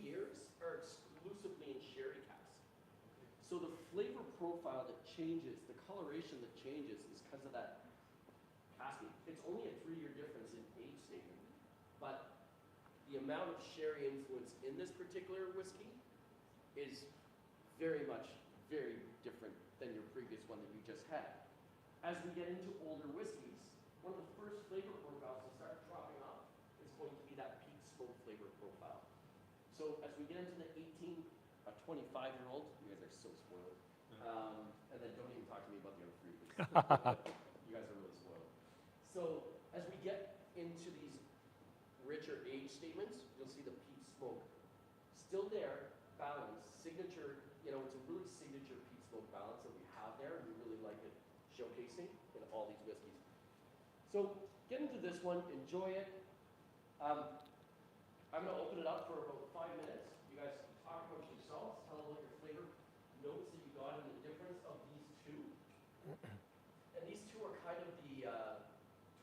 years are exclusively in sherry cask. So the flavor profile that changes, the coloration that changes is because of that casking. It's only a 3-year difference in age statement, but the amount of sherry influence in this particular whiskey is very different than your previous one that you just had. As we get into older whiskeys, one of the first flavor profiles to start dropping off is going to be that peat smoke flavor profile. So as we get into the 25-year-old, you guys are so spoiled. And then don't even talk to me about the other fruit. You guys are really spoiled. So as we get into these richer age statements, you'll see the peat smoke still there, balanced, signature. You know, it's a really signature peat smoke balance that we have there. We really like it showcasing in all these whiskeys. So get into this one, enjoy it. I'm going to open it up for about 5 minutes. You guys talk about yourselves, tell them what your flavor notes that you got and the difference of these two. And these two are kind of the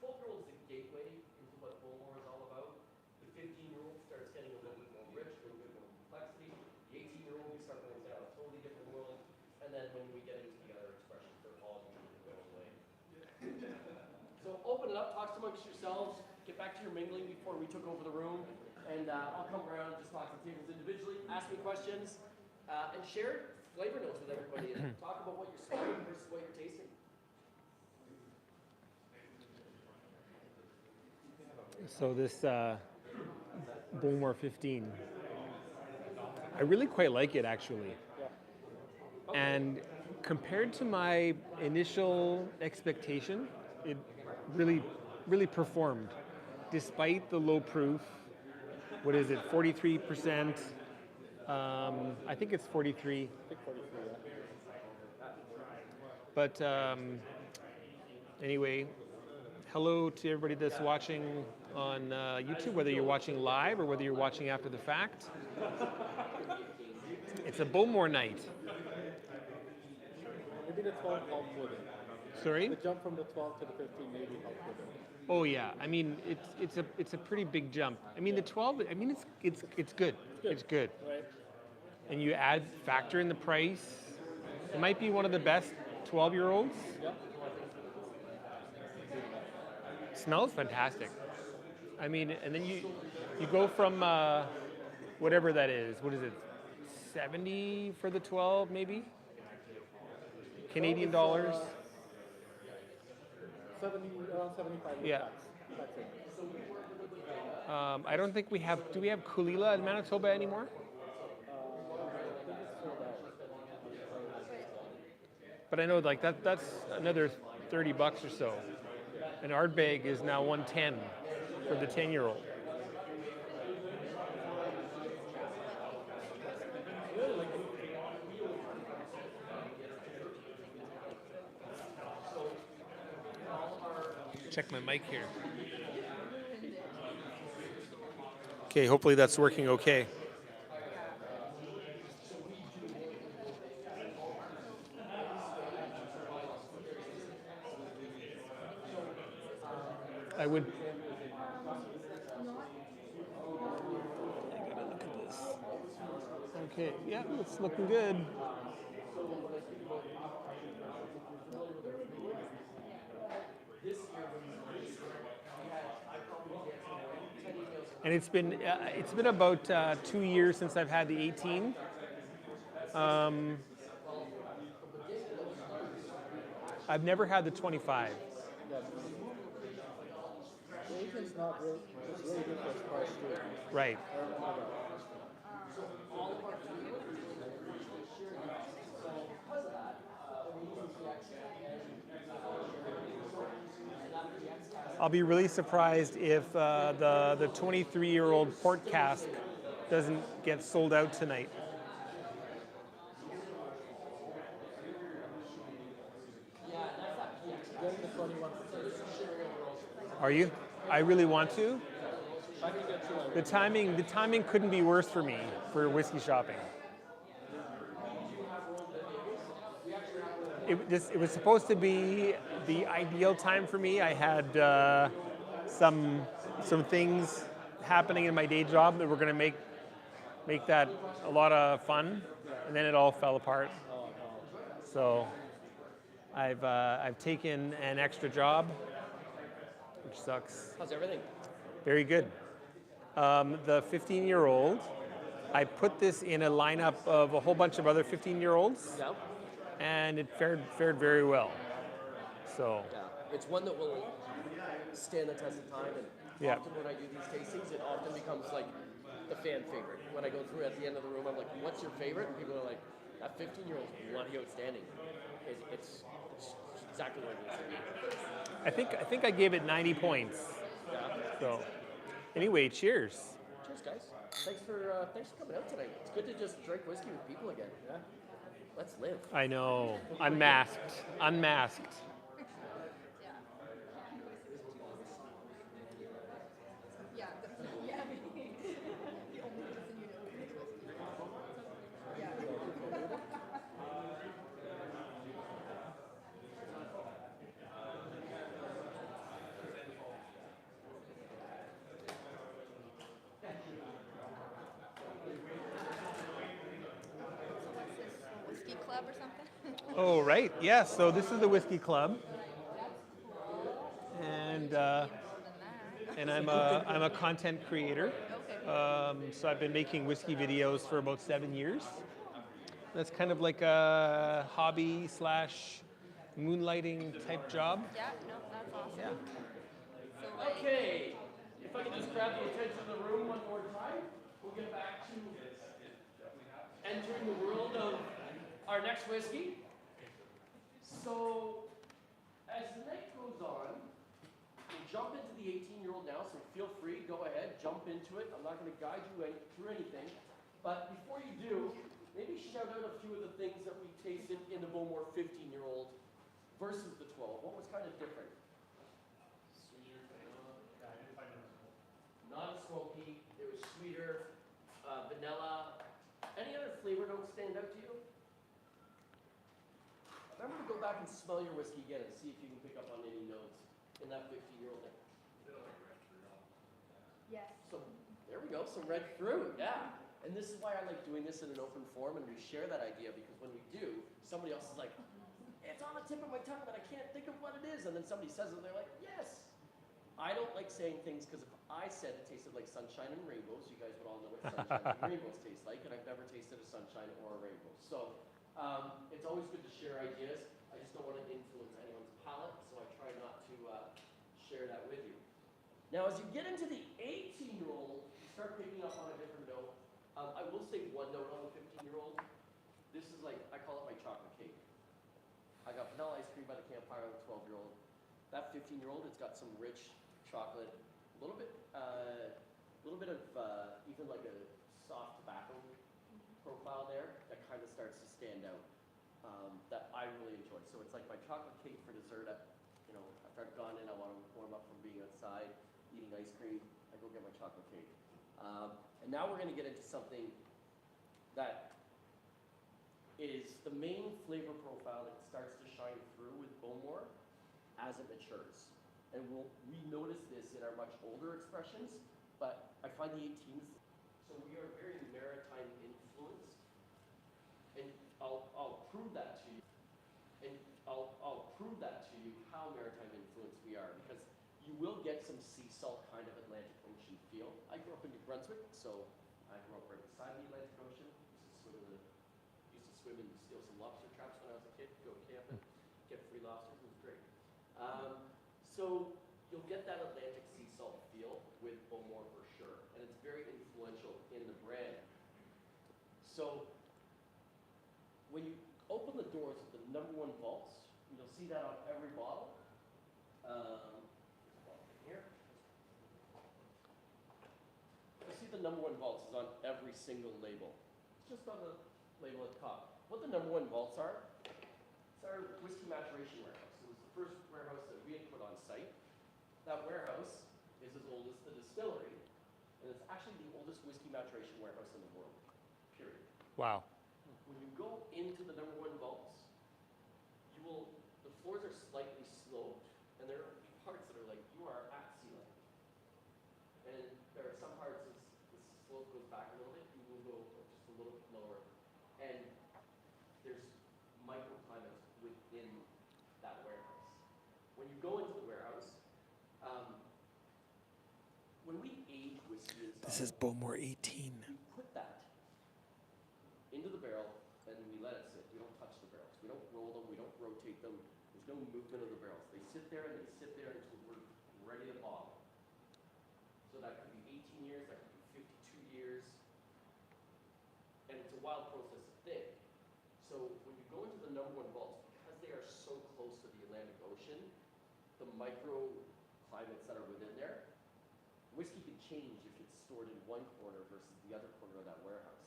12-year-old is the gateway into what BOWMORE is all about. The 15-year-old starts getting a little bit more rich, a little bit more complexity. The 18-year-old, we start going down a totally different world. And then when we get into the other expressions, they're all unique in their own way. So open it up, talk amongst yourselves, get back to your mingling before we took over the room. And I'll come around and just talk to the tables individually, ask me questions, and share flavor notes with everybody and talk about what you're smelling versus what you're tasting. So this BOWMORE 15, I really quite like it actually. And compared to my initial expectation, it really performed. Despite the low proof, what is it, 43%? I think it's 43. I think 43, yeah. But anyway, hello to everybody that's watching on YouTube, whether you're watching live or whether you're watching after the fact. It's a BOWMORE night. Maybe the 12 helped with it. Sorry? The jump from the 12 to the 15 maybe helped with it. Oh yeah, I mean it's a pretty big jump. I mean the 12, I mean it's good. It's good. Right. And you factor in the price. It might be one of the best 12-year-olds. Yep. Smells fantastic. I mean, and then you go from whatever that is. What is it? 70 for the 12 maybe? Canadian dollars. 70, around 75. Yeah. That's it. I don't think we have. Do we have Kulila in Manitoba anymore? But I know like that's another $30 or so. An Ardbeg is now $110 for the 10-year-old. Check my mic here. Okay, hopefully that's working okay. I would. I gotta look at this. Okay, yeah, it's looking good. And it's been about 2 years since I've had the 18. I've never had the 25. The 18's not really, it's really good for its price too. Right. I'll be really surprised if the 23-year-old port cask doesn't get sold out tonight. Are you? I really want to. The timing couldn't be worse for me for whiskey shopping. It was supposed to be the ideal time for me. I had some things happening in my day job that were going to make make that a lot of fun, and then it all fell apart. So I've taken an extra job, which sucks. How's everything? Very good. The 15-year-old, I put this in a lineup of a whole bunch of other 15-year-olds, Yeah. and it fared very well. So Yeah. It's one that will stand the test of time, and Yeah. often when I do these tastings, it often becomes like the fan favorite. When I go through at the end of the room, I'm like, "What's your favorite?" And people are like, "That 15-year-old is bloody outstanding." It's exactly what it needs to be. I think I gave it 90 points. Yeah. So anyway, cheers. Cheers, guys. Thanks for coming out tonight. It's good to just drink whiskey with people again. Yeah. Let's live. I know, unmasked. Yeah, the only reason you know Whiskey club or something? Oh, right. Yeah, so this is the Whiskey Club. And I'm a content creator. So I've been making whiskey videos for about 7 years. That's kind of like a hobby / moonlighting type job. Yeah, no, that's awesome. Yeah. So like, Okay. If I can just grab the attention of the room one more time, we'll get back to entering the world of our next whiskey. So, as the night goes on, we'll jump into the 18-year-old now, so feel free, go ahead, jump into it. I'm not going to guide you through anything. But before you do, maybe shout out a few of the things that we tasted in the BOWMORE 15-year-old versus the 12. What was kind of different? Not as smoky, it was sweeter, vanilla. Any other flavor notes stand out to you? Remember to go back and smell your whiskey again and see if you can pick up on any notes in that 15-year-old thing. yes. So there we go, some red fruit, yeah. And this is why I like doing this in an open forum, and we share that idea, because when we do, somebody else is like, it's on the tip of my tongue, but I can't think of what it is. And then somebody says it, and they're like, yes. I don't like saying things, because if I said it tasted like sunshine and rainbows, you guys would all know what sunshine and rainbows taste like, and I've never tasted a sunshine or a rainbow. So it's always good to share ideas. I just don't want to influence anyone's palate, so I try not to share that with you. Now, as you get into the 18-year-old, you start picking up on a different note. I will say one note on the 15-year-old. This is like, I call it my chocolate cake. I got vanilla ice cream by the campfire on the 12-year-old. That 15-year-old, it's got some rich chocolate, a little bit of even like a soft tobacco profile there that kind of starts to stand out. That I really enjoy. So it's like my chocolate cake for dessert. After I've gone in, I want to warm up from being outside, eating ice cream. I go get my chocolate cake. And now we're going to get into something that is the main flavor profile that starts to shine through with BOWMORE as it matures. And we notice this in our much older expressions, but I find the 18s, so we are very maritime influenced. And I'll prove that to you. And I'll prove that to you how maritime influenced we are, because you will get some sea salt kind of Atlantic Ocean feel. I grew up in New Brunswick, so I grew up right beside the Atlantic Ocean. Used to swim and steal some lobster traps when I was a kid, go camping, get free lobsters. It was great. So you'll get that Atlantic sea salt feel with BOWMORE for sure, and it's very influential in the brand. So when you open the doors of the #1 vaults, you'll see that on every bottle. Here. You'll see the #1 vaults is on every single label. It's just on the label at the top. What the #1 vaults are, it's our whiskey maturation warehouse. It was the first warehouse that we had put on site. That warehouse is as old as the distillery, and it's actually the oldest whiskey maturation warehouse in the world, period. Wow. When you go into the #1 vaults, the floors are slightly sloped, and there are parts that are like, you are at sea level. And there are some parts as the slope goes back a little bit, you will go a little bit lower, and there's microclimates within that warehouse. When you go into the warehouse, when we age whiskey inside, This is BOWMORE 18. we put that into the barrel and we let it sit. We don't touch the barrels. We don't roll them. We don't rotate them. There's no movement of the barrels. They sit there and they sit there until we're ready to bottle. So that could be 18 years. That could be 52 years. And it's a wild process of thing. So when you go into the number one vaults, because they are so close to the Atlantic Ocean, the microclimates that are within there, whiskey can change if it's stored in one corner versus the other corner of that warehouse.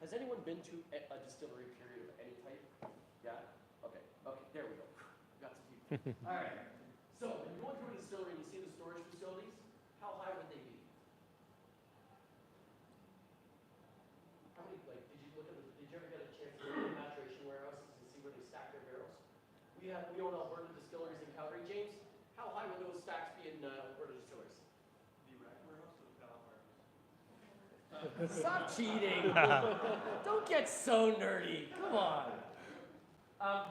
Has anyone been to a distillery period of any type? Yeah? Okay, there we go. Got some people. All right. So when you go into a distillery and you see the storage facilities, how high would they be? How many, like, did you ever get a chance to go to the maturation warehouses and see where they stack their barrels? We own Alberta distilleries in Calgary, James. How high would those stacks be in Alberta distilleries? Stop cheating! Don't get so nerdy. Come on.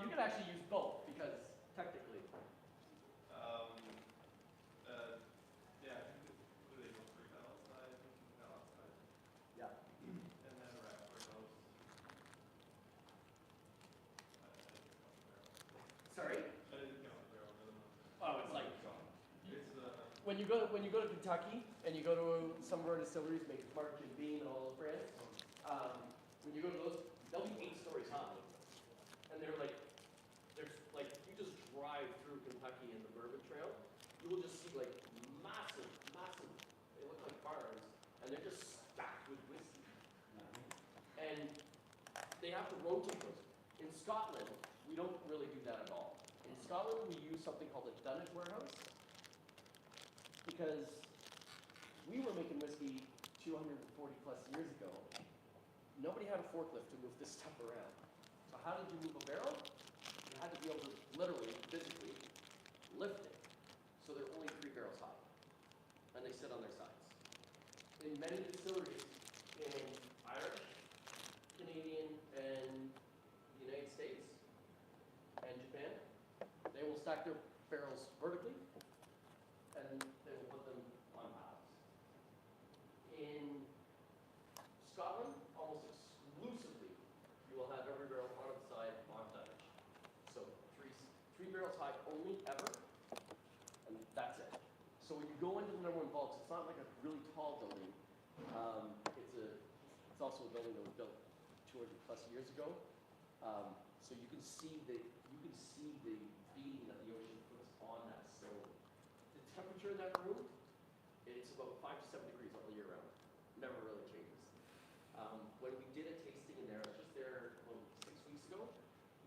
You can actually use both because technically. Yeah, I think what do they go 3 pallet size, 15 pallet size, Yeah. and then rack warehouse. Sorry. I didn't count the barrel. Oh, it's like It's when you go to Kentucky and you go to some of our distilleries, make Mark and Bean and all those brands. When you go to those, they'll be 8 stories high, and there's like if you just drive through Kentucky and the Bourbon Trail, you will just see like massive. They look like barns, and they're just stacked with whiskey. And they have to rotate those. In Scotland, we don't really do that at all. In Scotland, we use something called a dunnage warehouse, because we were making whiskey 240 plus years ago. Nobody had a forklift to move this stuff around. So how did you move a barrel? You had to be able to literally, physically, lift it. So they're only 3 barrels high. And they sit on their sides. In many distilleries in Irish, Canadian, and the United States, and Japan, they will stack their barrels vertically, and they will put them on pallets. In Scotland, almost exclusively, you will have every barrel on its side on dunnage. So three barrels high only ever, and that's it. So when you go into the number one vaults, it's not like a really tall building. It's also a building that was built 200 plus years ago. So you can see the beating that the ocean puts on that stone. The temperature in that room, it's about 5 to 7 degrees all year round. Never really changes. When we did a tasting in there, I was just there 6 weeks ago.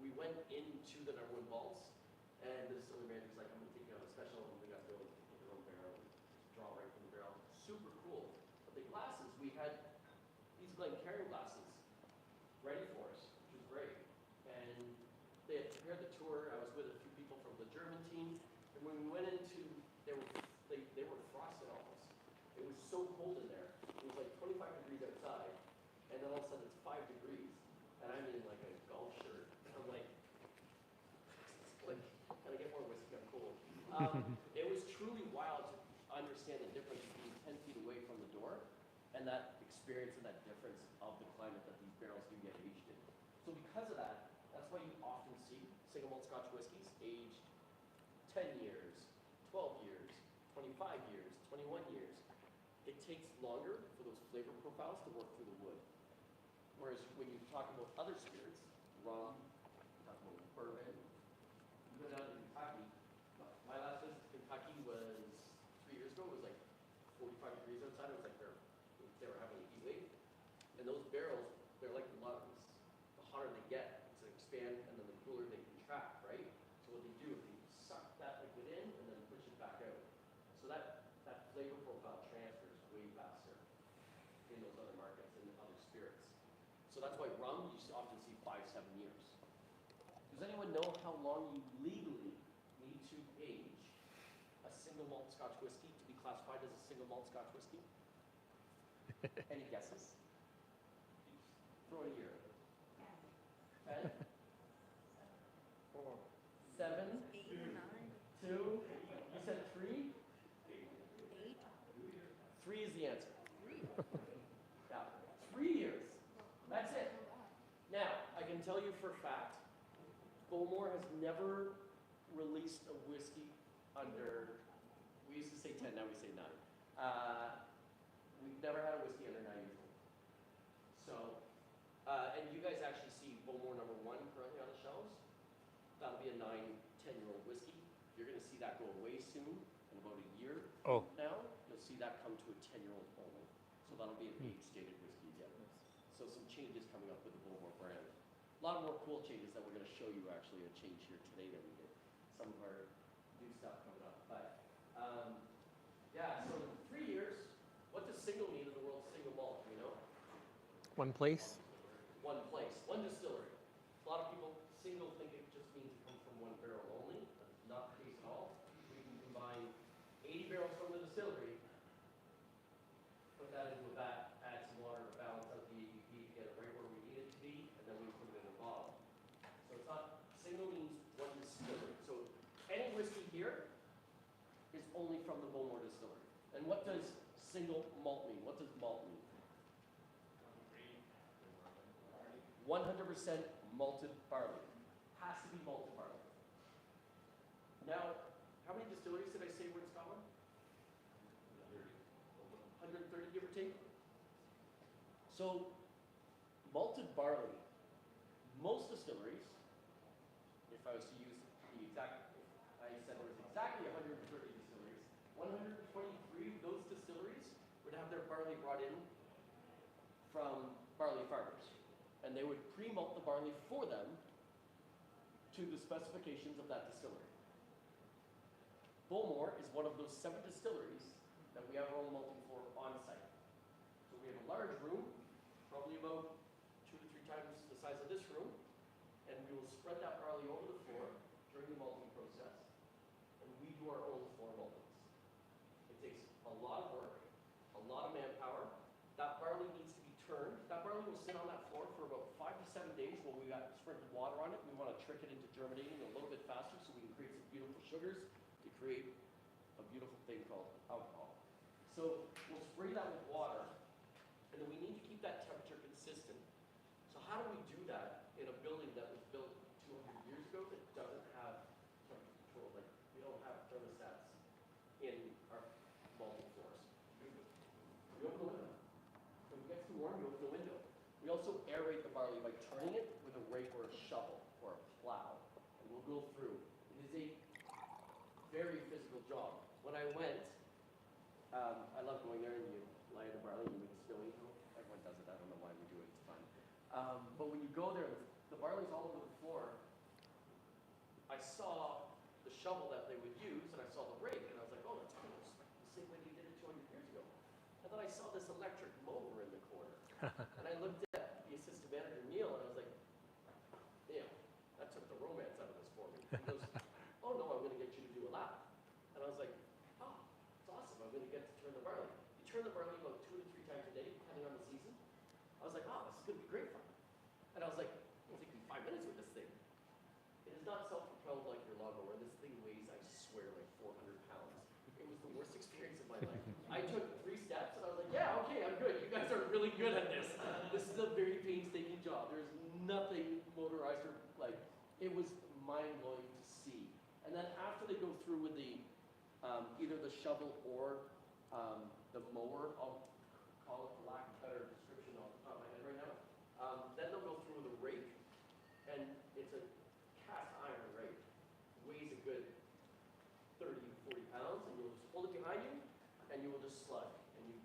We went into the number one vaults, and the distillery manager's like, "I'm gonna take you on a special, and we got to go take your own barrel, draw right from the barrel." Super cool. But the glasses, we had these Glencairn glasses ready for us, which was great. And they had prepared the tour. I was with a few people from the German team, and when we went into, they were frosted almost. It was so cold in there. It was like 25 degrees outside, and then all of a sudden it's 5 degrees, and I'm in like a golf shirt. And I'm like, can I get more whiskey? I'm cold. It was truly wild to understand the difference being 10 feet away from the door, and that experience and that difference of the climate that these barrels do get aged in. So because of that, that's why you often see single malt Scotch whiskies aged 10 years, 12 years, 25 years, 21 years. It takes longer for those flavor profiles to work through the wood. Whereas when you talk about other spirits, rum, you talk about bourbon, you go down to Kentucky. My last visit to Kentucky was 3 years ago. It was like 45 degrees outside. It was like they were having a heat wave. And those barrels, they're like lungs. The hotter they get, it's an expand, and then the cooler they contract, right? So what they do is they suck that liquid in and then push it back out. So that flavor profile transfers way faster in those other markets and other spirits. So that's why rum, you often see 5, 7 years. Does anyone know how long you legally need to age a single malt Scotch whiskey to be classified as a single malt Scotch whiskey? Any guesses? tell you for a fact, BOWMORE has never released a whiskey under, we used to say 10, now we say 9. We've never had a whiskey under 9 years old. So, and you guys actually see BOWMORE number 1 currently on the shelves. That'll be a 9, 10-year-old whiskey. You're gonna see that go away soon, in about a year now. You'll see that come to a 10-year-old only. So that'll be an age-stated whiskey again. So some changes coming up with the BOWMORE brand. A lot more cool changes that we're gonna show you actually a change here today that we did. Some of our new stuff coming up. But, yeah, so 3 years, what does single mean in the world of single malt, you know? One place. One place, one distillery. A lot of people, single think it just means it comes from one barrel only. That's not the case at all. We can combine 80 barrels from the distillery, put that into a vat, add some water to balance out the ABV to get it right where we need it to be, and then we put it in a bottle. So it's not, single means one distillery. So any whiskey here is only from the BOWMORE distillery. And what does single malt mean? What does malt mean? 100% malted barley. Has to be malted barley. Now, how many distilleries did I say were in Scotland? 130, give or take. So, malted barley. Most distilleries, if I was to use the exact, I said there was exactly 130 distilleries, 123 of those distilleries would have their barley brought in from barley farmers. And they would pre-malt the barley for them to the specifications of that distillery. BOWMORE is one of those 7 distilleries that we have our own malting for on site. So we have a large room, probably about 2 to 3 times the size of this room, and we will spread that barley over the floor during the malting process, and we do our own floor maltings. It takes a lot of work, a lot of manpower. That barley needs to be turned. That barley will sit on that floor for about 5 to 7 days while we got sprinkled water on it. We want to trick it into germinating a little bit faster so we can create some beautiful sugars to create a beautiful thing called alcohol. So we'll spray that with water, and then we need to keep that temperature consistent. So how do we do that in a building that was built 200 years ago that doesn't have temperature control? Like, we don't have thermostats in our malting floors. We open the window. When it gets too warm, you open the window. We also aerate the barley by turning it with a rake or a shovel or a plow. And we'll go through. It is a very physical job. When I went, I love going there and you lie in the barley and you make snowy. Everyone does it. I don't know why we do it. It's fun. But when you go there, the barley's all over the floor. I saw the shovel that they would use, and I saw the rake, and I was like, oh, that's cool. It's the same way they did it 200 years ago. And then I saw this electric mower in the corner. And I looked at the assistant manager, Neil, and I was like, damn, that took the romance out of this for me. He goes, oh no, I'm going to get you to do a lap. And I was like, oh, it's awesome. I'm going to get to turn the barley. You turn the barley about 2 to 3 times a day, depending on the season. I was like, oh, this is going to be great fun. And I was like, it'll take me 5 minutes with this thing. It is not self-propelled like your lawnmower. This thing weighs, I swear, like 400 pounds. It was the worst experience of my life. I took 3 steps and I was like, yeah, okay, I'm good. You guys are really good at this. This is a very painstaking job. There's nothing motorized or like, it was mind-blowing to see. And then after they go through with the, either the shovel or the mower, I'll call it for lack of better description off the top of my head right now. Then they'll go through with a rake, and it's a cast iron rake. Weighs a good 30, 40 pounds, and you'll just hold it behind you, and you will just slug. And you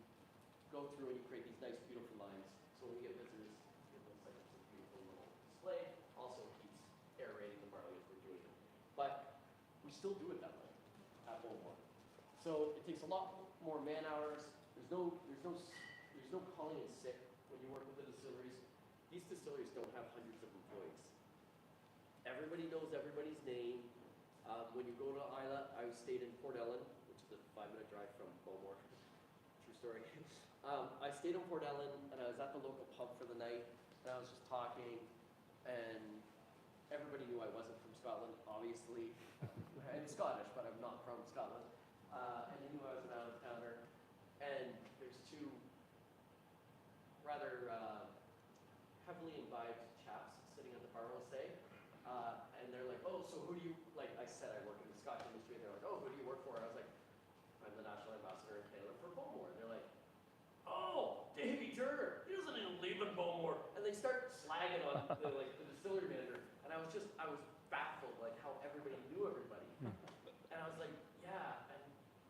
go through and you create these nice, beautiful lines. So when we get visitors, it looks like it's a beautiful little display. Also, it keeps aerating the barley as we're doing it. But we still do it that way at BOWMORE. So it takes a lot more man hours. There's no calling in sick when you work with the distilleries. These distilleries don't have hundreds of employees. Everybody knows everybody's name. When you go to Islay, I stayed in Port Ellen, which is a 5-minute drive from BOWMORE. True story. I stayed in Port Ellen, and I was at the local pub for the night, and I was just talking, and everybody knew I wasn't from Scotland, obviously. I'm Scottish, but I'm not from Scotland. And they knew I was an out-of-towner. And there's 2 rather heavily imbibed chaps sitting at the bar said I work in the Scotch industry, and they're like, oh, who do you work for? And I was like, I'm the national ambassador in Canada for BOWMORE. And they're like, oh, Davey Turner, he doesn't even live in BOWMORE. And they start slagging on the distillery manager. And I was baffled, like how everybody knew everybody. And I was like, yeah, and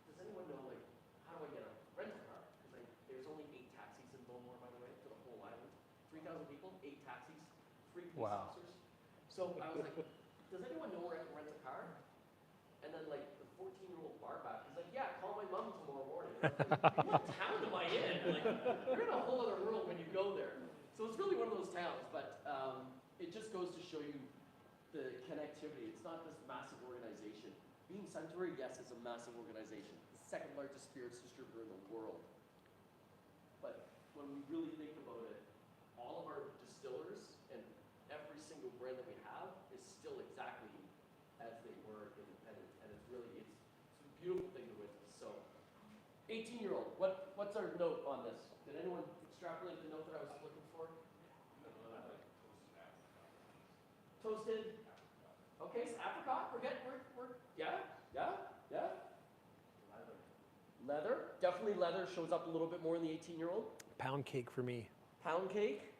does anyone know, like, how do I get a rental car? Because like, there's only 8 taxis in BOWMORE, by the way, for the whole island. 3,000 people, 8 taxis, 3 police officers. So I was like, does anyone know where I can rent a car? And then like the 14-year-old bar back is like, yeah, call my mom tomorrow morning. What town am I in? Like, you're in a whole other world when you go there. So it's really one of those towns, but it just goes to show you the connectivity. It's not this massive organization. Being Suntory, yes, is a massive organization. The second largest spirits distributor in the world. But when we really think about it, all of our distillers and every single brand that we have is still exactly as they were independent. And it's really, it's a beautiful thing to witness. So, 18-year-old, what's our note on this? Did anyone extrapolate the note that I was looking for? Toasted. Okay, so apricot, we're yeah. Leather, definitely leather shows up a little bit more in the 18-year-old. Pound cake for me. Pound cake.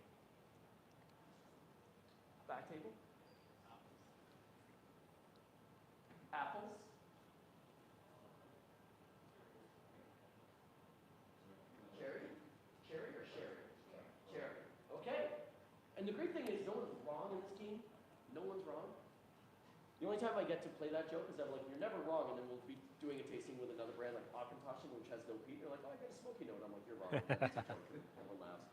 Back table. Apples. Cherry? Cherry or sherry? Cherry. Okay. And the great thing is no one's wrong in this game. No one's wrong. The only time I get to play that joke is I'm like, you're never wrong, and then we'll be doing a tasting with another brand like Auchentoshan, which has no peat. They're like, oh, I got a smoky note. I'm like, you're wrong. Everyone laughs.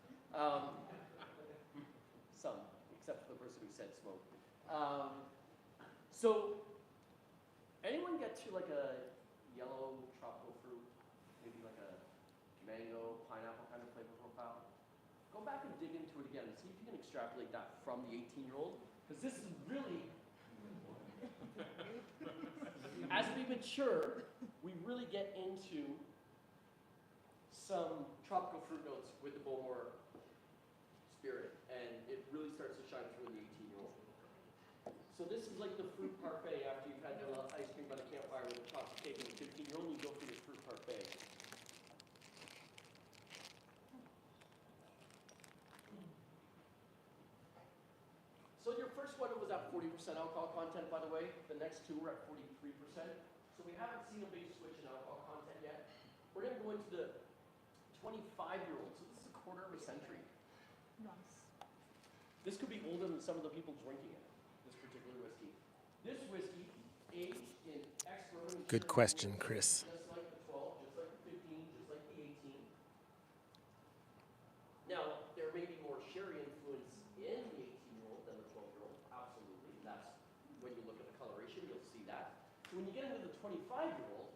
Some, except for the person who said smoke. So, anyone get to like a yellow tropical fruit, maybe like a mango, pineapple kind of flavor profile? Go back and dig into it again and see if you can extrapolate that from the 18-year-old, because this is really, as we mature, we really get into some tropical fruit notes with the BOWMORE spirit, and it really starts to shine through in the 18-year-old. So this is like the fruit parfait after you've had your ice cream by the campfire with a chocolate cake, and the 15-year-old, you go for your fruit parfait. So your first one was at 40% alcohol content, by the way. The next two were at 43%. So we haven't seen a big switch in alcohol content yet. We're going to go into the 25-year-old. So this is a quarter of a century. Nice. This could be older than some of the people drinking it, this particular whiskey. This whiskey aged in Extraordinaire. Good question, Chris. Just like the 12, just like the 15, just like the 18. Now, there may be more sherry influence in the 18-year-old than the 12-year-old. Absolutely. That's when you look at the coloration, you'll see that. So when you get into the 25-year-old,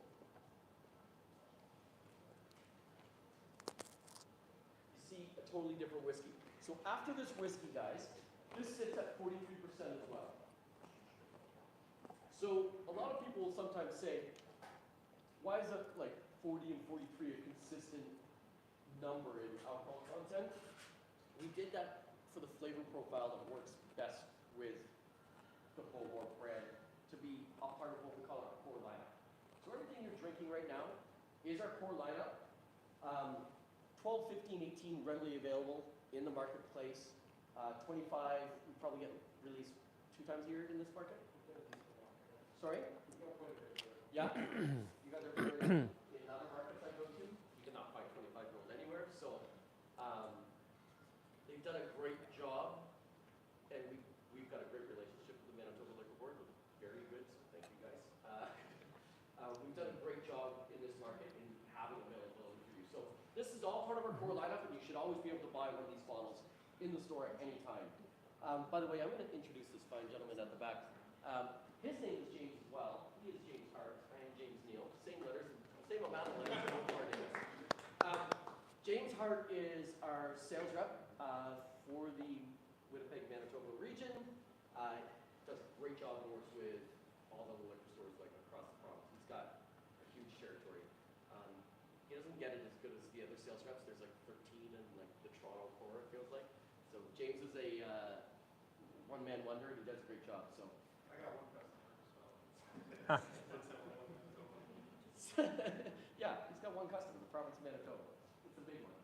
you see a totally different whiskey. So after this whiskey, guys, this sits at 43% as well. So a lot of people will sometimes say, why is that like 40 and 43 a consistent number in alcohol content? We did that for the flavor profile that works best with the BOWMORE brand to be a part of what we call our core lineup. So everything you're drinking right now is our core lineup. 12, 15, 18 readily available in the marketplace. 25, we probably get released 2 times a year in this market. Sorry? Yeah. You guys are in other markets I go to. You cannot find 25-year-old anywhere. So they've done a great job, and we've got a great relationship with the Manitoba Liquor Board. We're very good, so thank you guys. We've done a great job in this market in having availability for you. So this is all part of our core lineup, and you should always be able to buy one of these bottles in the store at any time. By the way, I'm going to introduce this fine gentleman at the back. His name is James as well. He is James Hart. I am James Neal. Same letters, same amount of letters in both of our names. James Hart is our sales rep for the Winnipeg, Manitoba region. Does a great job and works with all the liquor stores like across the province. He's got a huge territory. He doesn't get it as good as the other sales reps. There's like 13 in like the Toronto core, it feels like. So James is a one-man wonder, and he does a great job. So. I got one customer as well. Yeah, he's got one customer, the province of Manitoba. It's a big one.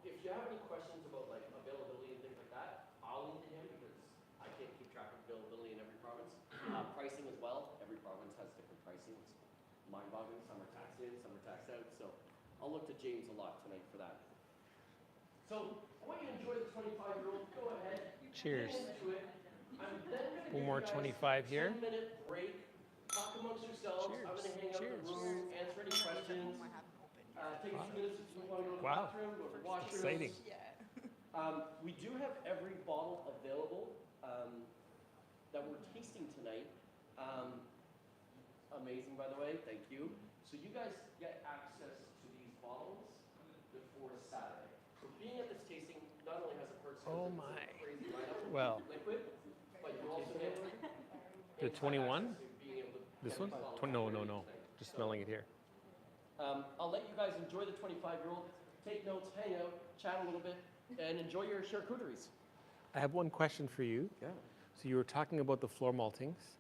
If you have any questions about like availability and things like that, I'll lean to him because I can't keep track of availability in every province. Pricing as well. Every province has different pricing. It's mind-boggling. Some are taxed in, some are taxed out. So I'll look to James a lot tonight for that. So I want you to enjoy the 25-year-old. Go ahead. Cheers. Get into it. I'm then going to Bowmore 25 here. 10-minute break. Talk amongst yourselves. I'm going to hang out in the room, answer any questions. Take a few minutes if you want to go to the bathroom, go to the washroom. Exciting. We do have every bottle available that we're tasting tonight. Amazing, by the way. Thank you. So you guys get access to these bottles before Saturday. So being at this tasting not only has a perks Oh because my. it's a crazy lineup of Well. liquid, but you also get The 21? being able to This get one? these bottles. No. Just smelling it here. I'll let you guys enjoy the 25-year-old, take notes, hang out, chat a little bit, and enjoy your charcuteries. I have one question for you. Yeah. So you were talking about the floor maltings.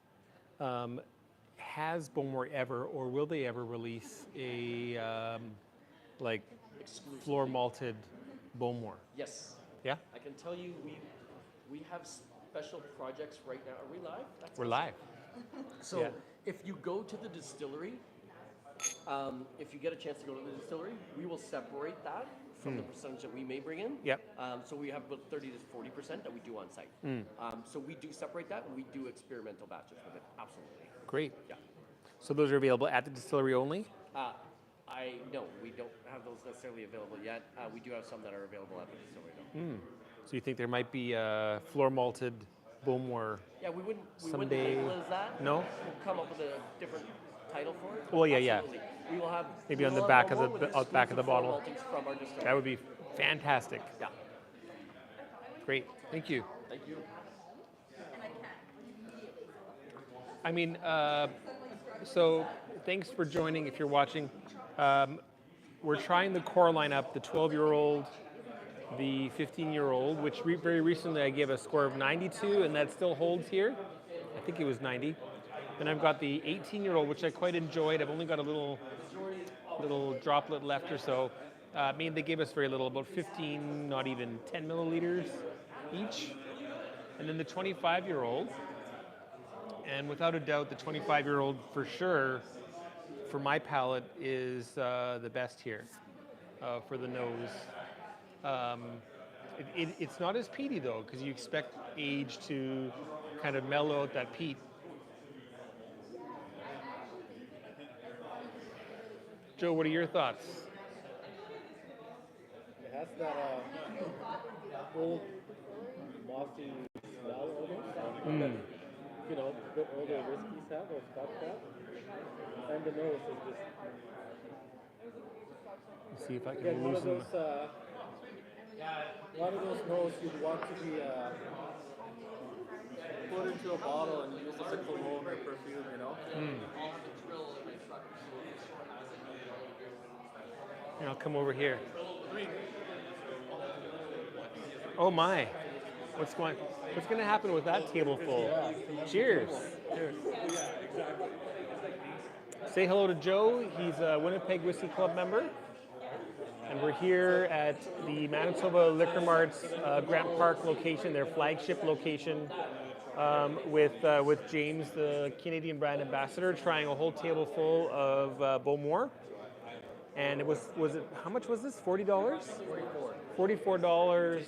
Has Bowmore ever, or will they ever release a like floor malted Bowmore? Yes. Yeah, I can tell you we have special projects right now. Are we live? That's we're awesome. live. So Yeah. if you go to the distillery, if you get a chance to go to the distillery, we will separate that from the percentage that we may bring in. Yep. So we have about 30 to 40% that we do on site. So we do separate that, and we do experimental batches with it. Absolutely. Great. Yeah. So those are available at the distillery only? No, we don't have those necessarily available yet. We do have some that are available at the distillery though. So you think there might be a floor malted Bowmore? Yeah, we wouldn't Someday- label it as that. No? We'll come up with a different title for it. Well, yeah. Absolutely. We will have Maybe on we the will back have of one the with back of the exclusive bottle. floor maltings from our distillery. That would be fantastic. Yeah. Great. Thank you. Thank you. I mean, so thanks for joining if you're watching. We're trying the core lineup, the 12-year-old, the 15-year-old, which very recently I gave a score of 92, and that still holds here. I think it was 90. Then I've got the 18-year-old, which I quite enjoyed. I've only got a little droplet left or so. I mean, they gave us very little, about 15, not even 10 milliliters each. And then the 25-year-old. And without a doubt, the 25-year-old for sure, for my palate, is the best here for the nose. It's not as peaty though, because you expect age to kind of mellow out that peat. Joe, what are your thoughts? It has that old mossy smell almost. You know, the older whiskeys have or Scotch have. And the nose is just Let's see if I can again one of loosen. those notes you'd want to be put into a bottle and use as a cologne or perfume, you know. Here, I'll come over here. Oh my! What's going to happen with that table full? Cheers! Cheers. Say hello to Joe. He's a Winnipeg Whiskey Club member, and we're here at the Manitoba Liquor Mart's Grant Park location, their flagship location, with James, the Canadian brand ambassador, trying a whole table full of Bowmore. And it was it, how much was this? $40? $44.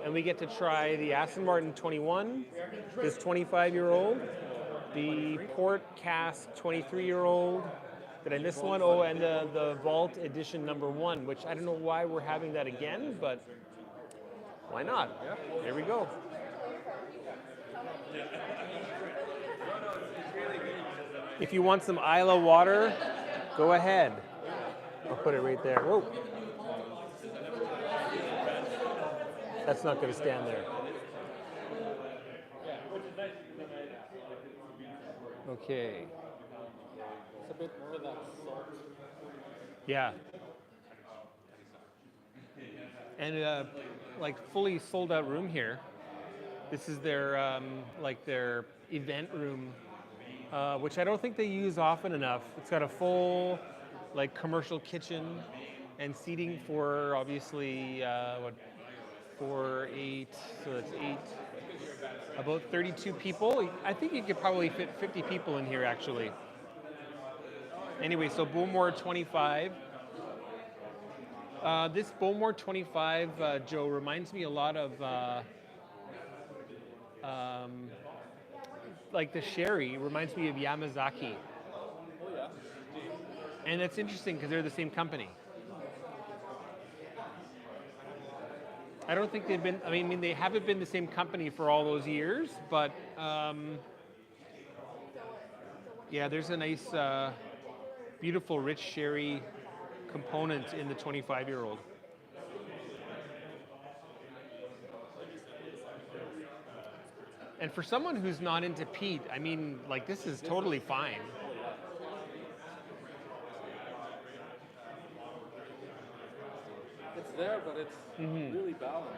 And we get to try the Aston Martin 21, this 25-year-old, the Port Cask 23-year-old. Did I miss one? Oh, and the Vault Edition #1, which I don't know why we're having that again, but why not? There we go. If you want some Islay water, go ahead. I'll put it right there. Whoa. That's not going to stand there. Okay. It's a bit more of that salt. Yeah. And like fully sold out room here. This is their like their event room which I don't think they use often enough. It's got a full, like, commercial kitchen and seating for obviously 4, 8, so that's 8, about 32 people. I think you could probably fit 50 people in here actually. Anyway, so BOWMORE 25. This BOWMORE 25, Joe, reminds me a lot of like the sherry reminds me of Yamazaki. Oh yeah. And that's interesting because they're the same company. I don't think they've been, I mean, they haven't been the same company for all those years, but yeah, there's a nice, beautiful, rich sherry component in the 25-year-old. And for someone who's not into peat, I mean, like, this is totally fine. It's there, but it's really balanced.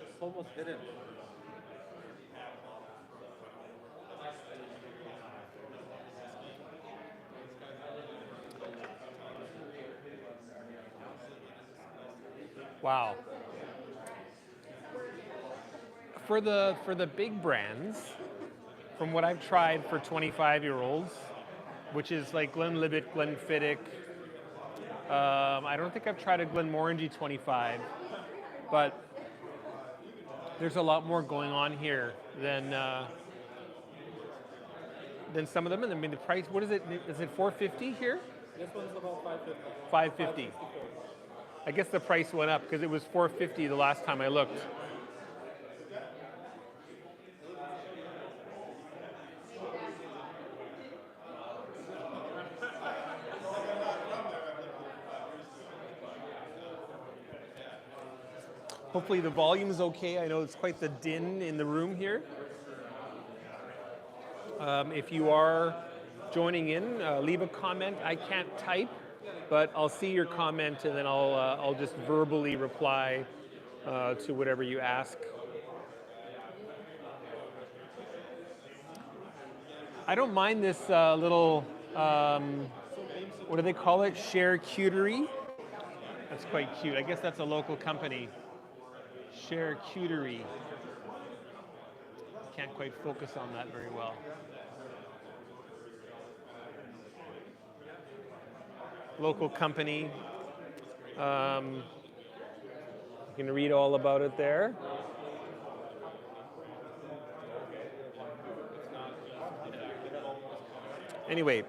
It's almost hidden. Wow. For the big brands, from what I've tried for 25-year-olds, which is like Glenlivet, Glenfiddich. I don't think I've tried a Glenmorangie 25, but there's a lot more going on here than some of them. And I mean, the price. What is it? Is it $4.50 here? This one's about $5.50. $5.50. I guess the price went up because it was $4.50 the last time I looked. Hopefully the volume is okay. I know it's quite the din in the room here. If you are joining in, leave a comment. I can't type, but I'll see your comment and then I'll just verbally reply to whatever you ask. I don't mind this little, what do they call it? Charcuterie. That's quite cute. I guess that's a local company. Charcuterie. Can't quite focus on that very well. Local company. You can read all about it there. Anyway,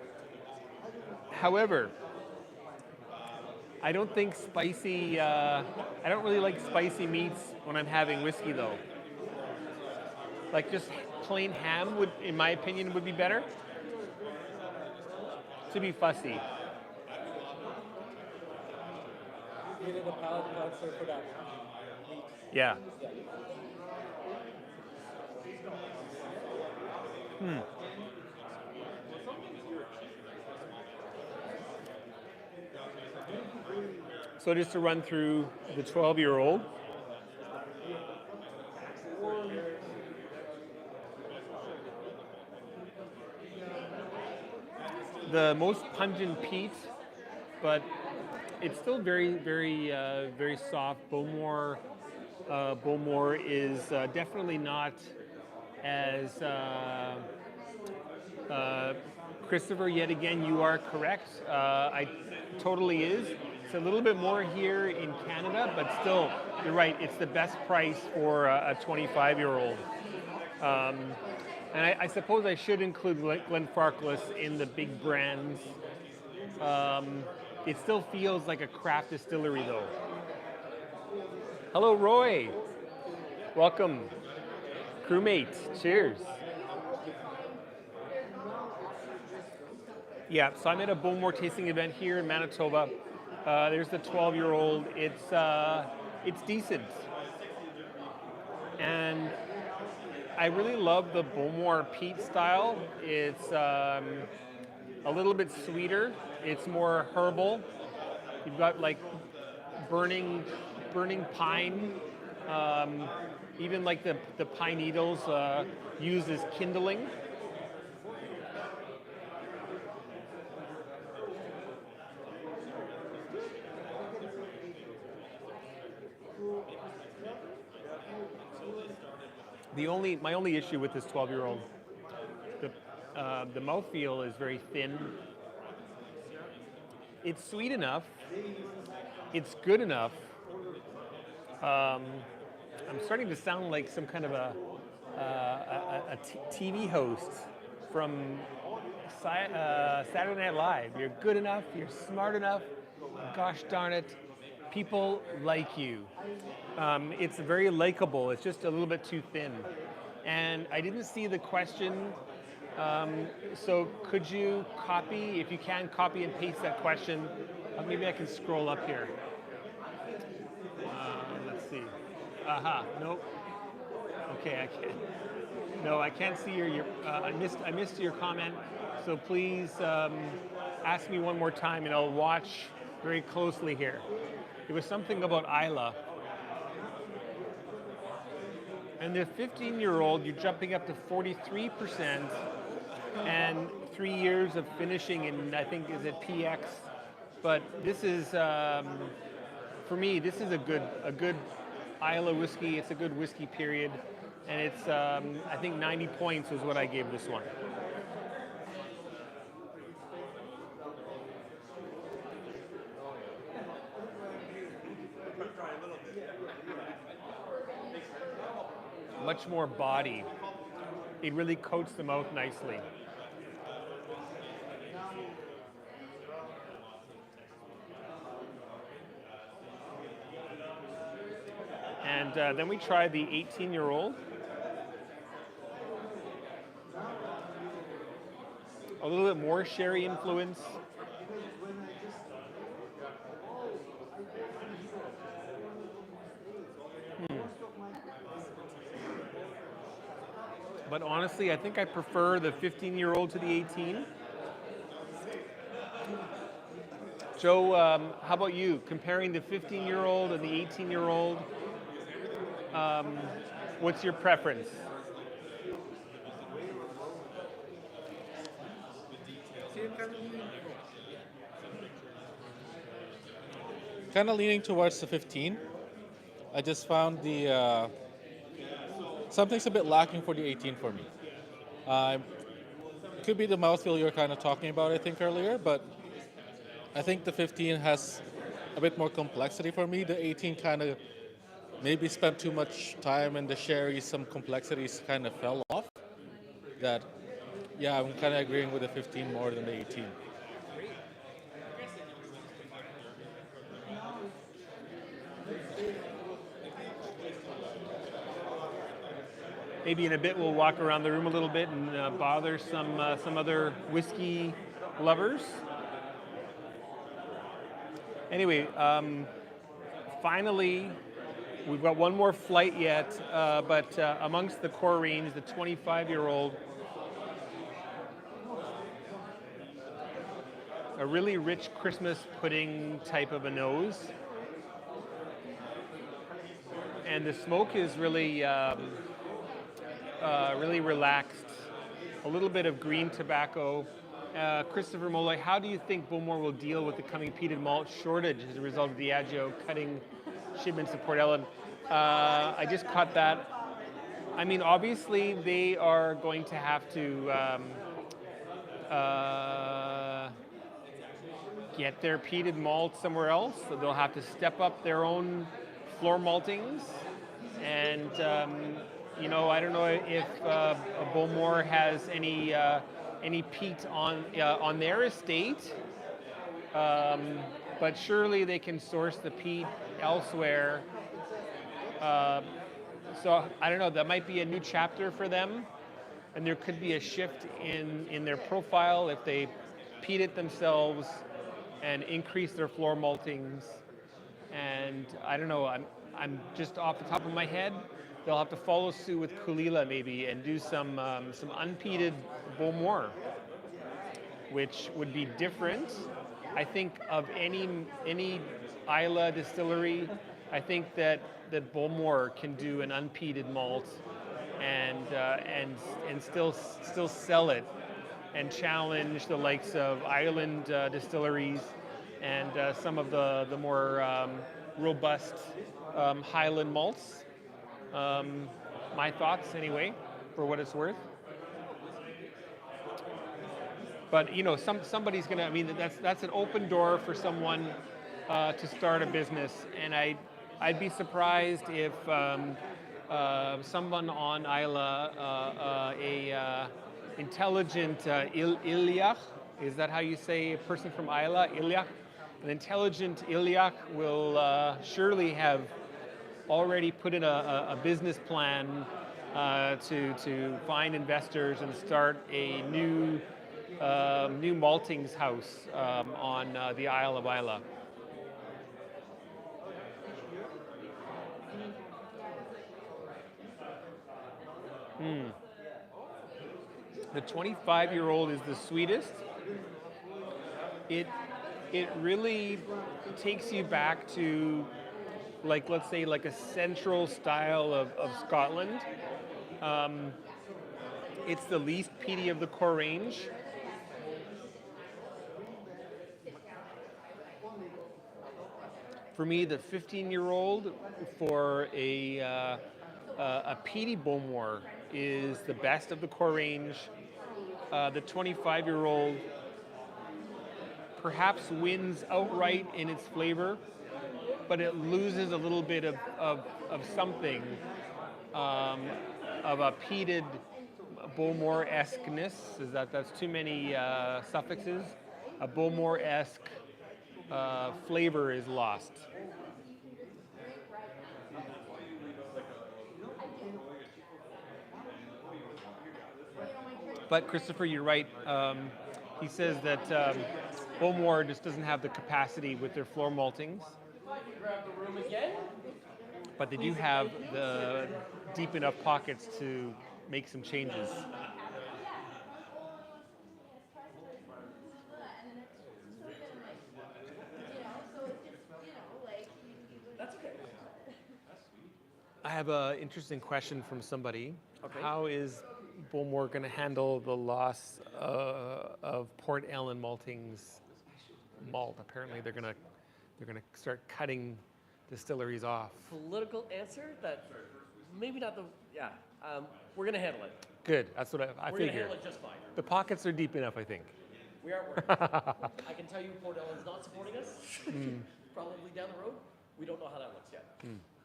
however, I don't think spicy, I don't really like spicy meats when I'm having whiskey though. Like just plain ham would, in my opinion, would be better. To be fussy. You needed a palate cleanser for that meat. Yeah. So just to run through the 12-year-old. The most pungent peat, but it's still very, very, very soft. BOWMORE is definitely not as Christopher. Yet again, you are correct. I totally is. It's a little bit more here in Canada, but still, you're right. It's the best price for a 25-year-old. And I suppose I should include Glenfarclas in the big brands. It still feels like a craft distillery, though. Hello, Roy. Welcome. Crewmate, cheers. Yeah, so I'm at a BOWMORE tasting event here in Manitoba. There's the 12-year-old. It's decent. And I really love the BOWMORE Peat style. It's a little bit sweeter. It's more herbal. You've got like burning pine Even like the pine needles used as kindling. My only issue with this 12-year-old, the mouthfeel is very thin. It's sweet enough. It's good enough. I'm starting to sound like some kind of a TV host from Saturday Night Live. You're good enough. You're smart enough. Gosh darn it, people like you. It's very likable. It's just a little bit too thin. And I didn't see the question. So could you copy, if you can, copy and paste that question? Maybe I can scroll up here. Let's see. Nope. Okay, I can't. No, I can't see your. I missed your comment. So please ask me one more time, and I'll watch very closely here. It was something about Islay. And the 15-year-old, you're jumping up to 43%, and 3 years of finishing in, I think, is it PX? But this is, for me, this is a good Islay whiskey. It's a good whiskey period, and it's, I think 90 points is what I gave this one. Much more body. It really coats the mouth nicely. And then we tried the 18-year-old. A little bit more sherry influence. But honestly, I think I prefer the 15-year-old to the 18. Joe, how about you? Comparing the 15-year-old and the 18-year-old, what's your preference? Kind of leaning towards the 15. I just found the something's a bit lacking for the 18 for me. Could be the mouthfeel you were kind of talking about, I think, earlier, but I think the 15 has a bit more complexity for me. The 18 kind of maybe spent too much time in the sherry, some complexities kind of fell off. That, yeah, I'm kind of agreeing with the 15 more than the 18. Maybe in a bit we'll walk around the room a little bit and bother some other whiskey lovers. Anyway, finally, we've got one more flight yet, but amongst the core range, the 25-year-old, a really rich Christmas pudding type of a nose. And the smoke is really really relaxed. A little bit of green tobacco. Christopher Molloy, how do you think BOWMORE will deal with the coming peated malt shortage as a result of Diageo cutting shipments to Port Ellen? I just caught that. I mean, obviously, they are going to have to get their peated malt somewhere else. So they'll have to step up their own floor maltings. And, you know, I don't know if BOWMORE has any peat on their estate, but surely they can source the peat elsewhere. So I don't know, that might be a new chapter for them, and there could be a shift in their profile if they peat it themselves and increase their floor maltings. And I don't know, I'm just off the top of my head, they'll have to follow suit with Kulila maybe and do some unpeated BOWMORE, which would be different. I think of any Islay distillery, I think that BOWMORE can do an unpeated malt and still sell it and challenge the likes of island distilleries and some of the more robust Highland malts. My thoughts, anyway, for what it's worth. But you know, somebody's gonna. I mean, that's an open door for someone to start a business, and I'd be surprised if someone on Islay, intelligent Ilyak, is that how you say a person from Islay? Ilyak, an intelligent Ilyak will surely have already put in a business plan to find investors and start a new maltings house on the Isle of Islay. The 25-year-old is the sweetest. It really takes you back to, like, let's say, like a central style of Scotland. It's the least peaty of the core range. For me, the 15-year-old for a peaty BOWMORE is the best of the core range. The 25-year-old perhaps wins outright in its flavor, but it loses a little bit of something, of a peated BOWMORE-esqueness. That's too many suffixes. A BOWMORE-esque flavor is lost. But Christopher, you're right. He says that BOWMORE just doesn't have the capacity with their floor maltings. Grab the room again. But they do have the deep enough pockets to make some changes. I have an interesting question from somebody. Okay. How is BOWMORE going to handle the loss of Port Ellen Malting's malt? Apparently, they're going to start cutting distilleries off. Political answer that maybe not the we're gonna handle it. Good. That's what I We're gonna figure. handle it just fine. The pockets are deep enough, I think. We aren't worried. I can tell you Port Ellen's not supporting us. Probably down the road. We don't know how that looks yet.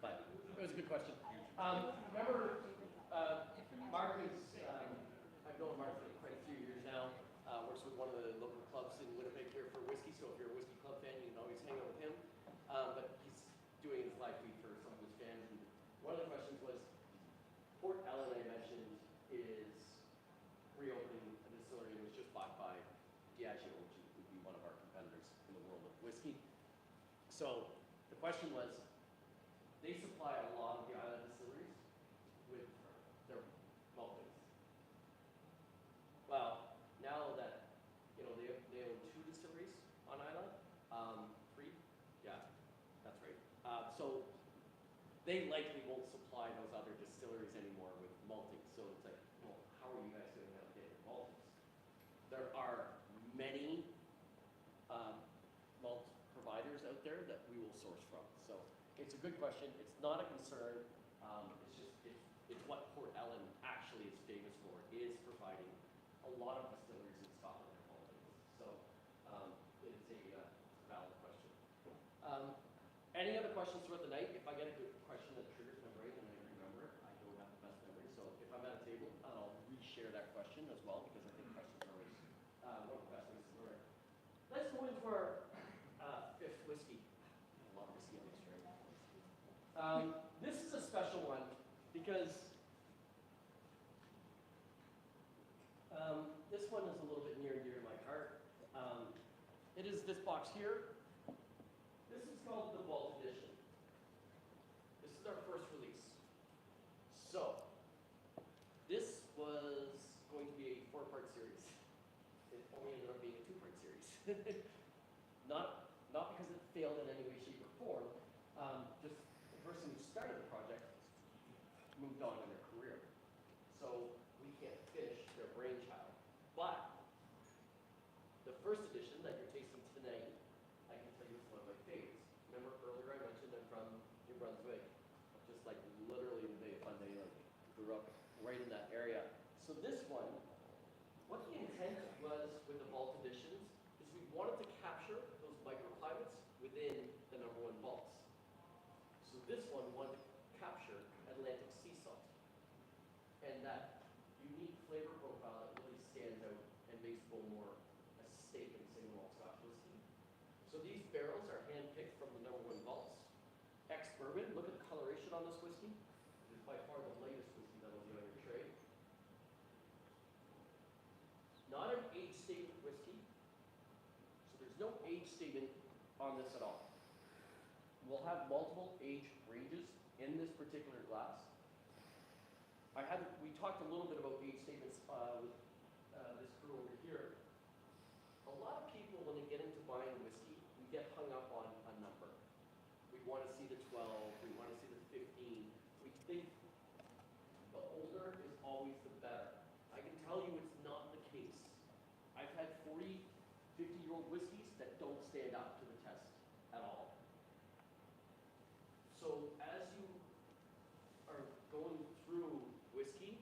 But it was a good question. Remember, Mark is, I've known Mark for quite a few years now. Works with one of the local clubs in Winnipeg here for whiskey. So if you're a whiskey club fan, you can always hang out with him. But he's doing his live feed for some of his fans. And one of the questions was, Port Ellen, I mentioned, is reopening a distillery that was just bought by Diageo, which would be one of our competitors in the world of whiskey. So the question was, they supply a lot of the island distilleries with their maltings. Well, now that they own 2 distilleries on island, 3, yeah, that's right. So they likely won't supply those other distilleries anymore with malting. So it's like, well, how are you guys going to get your maltings? There are many malt providers out there that we will source from. So it's a good question. It's not a concern. It's what Port Ellen actually is famous for, is providing a lot of distilleries in Scotland and maltings. So it's a valid question. Any other questions throughout the night? If I get a good question that triggers my brain and I remember it, I don't have the best memory. So if I'm at a table, I'll re-share that question as well, because I think questions are always one of the best ways to learn. Let's go into our 5th whiskey. A lot of whiskey on this train. This is a special one because this one is a little bit near and dear to my heart. It is this box here. This is called the Vault Edition. This is our first release. So, this was going to be a 4-part series. It only ended up being a 2-part series. Not because it failed in any way, shape, or form, just grew up right in that area. So this one, what the intent was with the vault editions is we wanted to capture those microclimates within the #1 vaults. So this one wanted to capture Atlantic sea salt and that unique flavor profile that really stands out and makes BOWMORE a steak and single malt Scotch whiskey. So these barrels are hand-picked from the #1 vaults. Ex-bourbon, look at the coloration on this whiskey. It is by far the lightest whiskey that'll be on your tray. Not an age statement whiskey. So there's no age statement on this at all. We'll have multiple age ranges in this particular glass. We talked a little bit about age statements with this crew over here. A lot of people, when they get into buying whiskey, we get hung up on a number. We want to see the 12, we want to see the 15. We think the older is always the better. I can tell you it's not the case. I've had 40, 50-year-old whiskeys that don't stand up to the test at all. So as you are going through whiskey,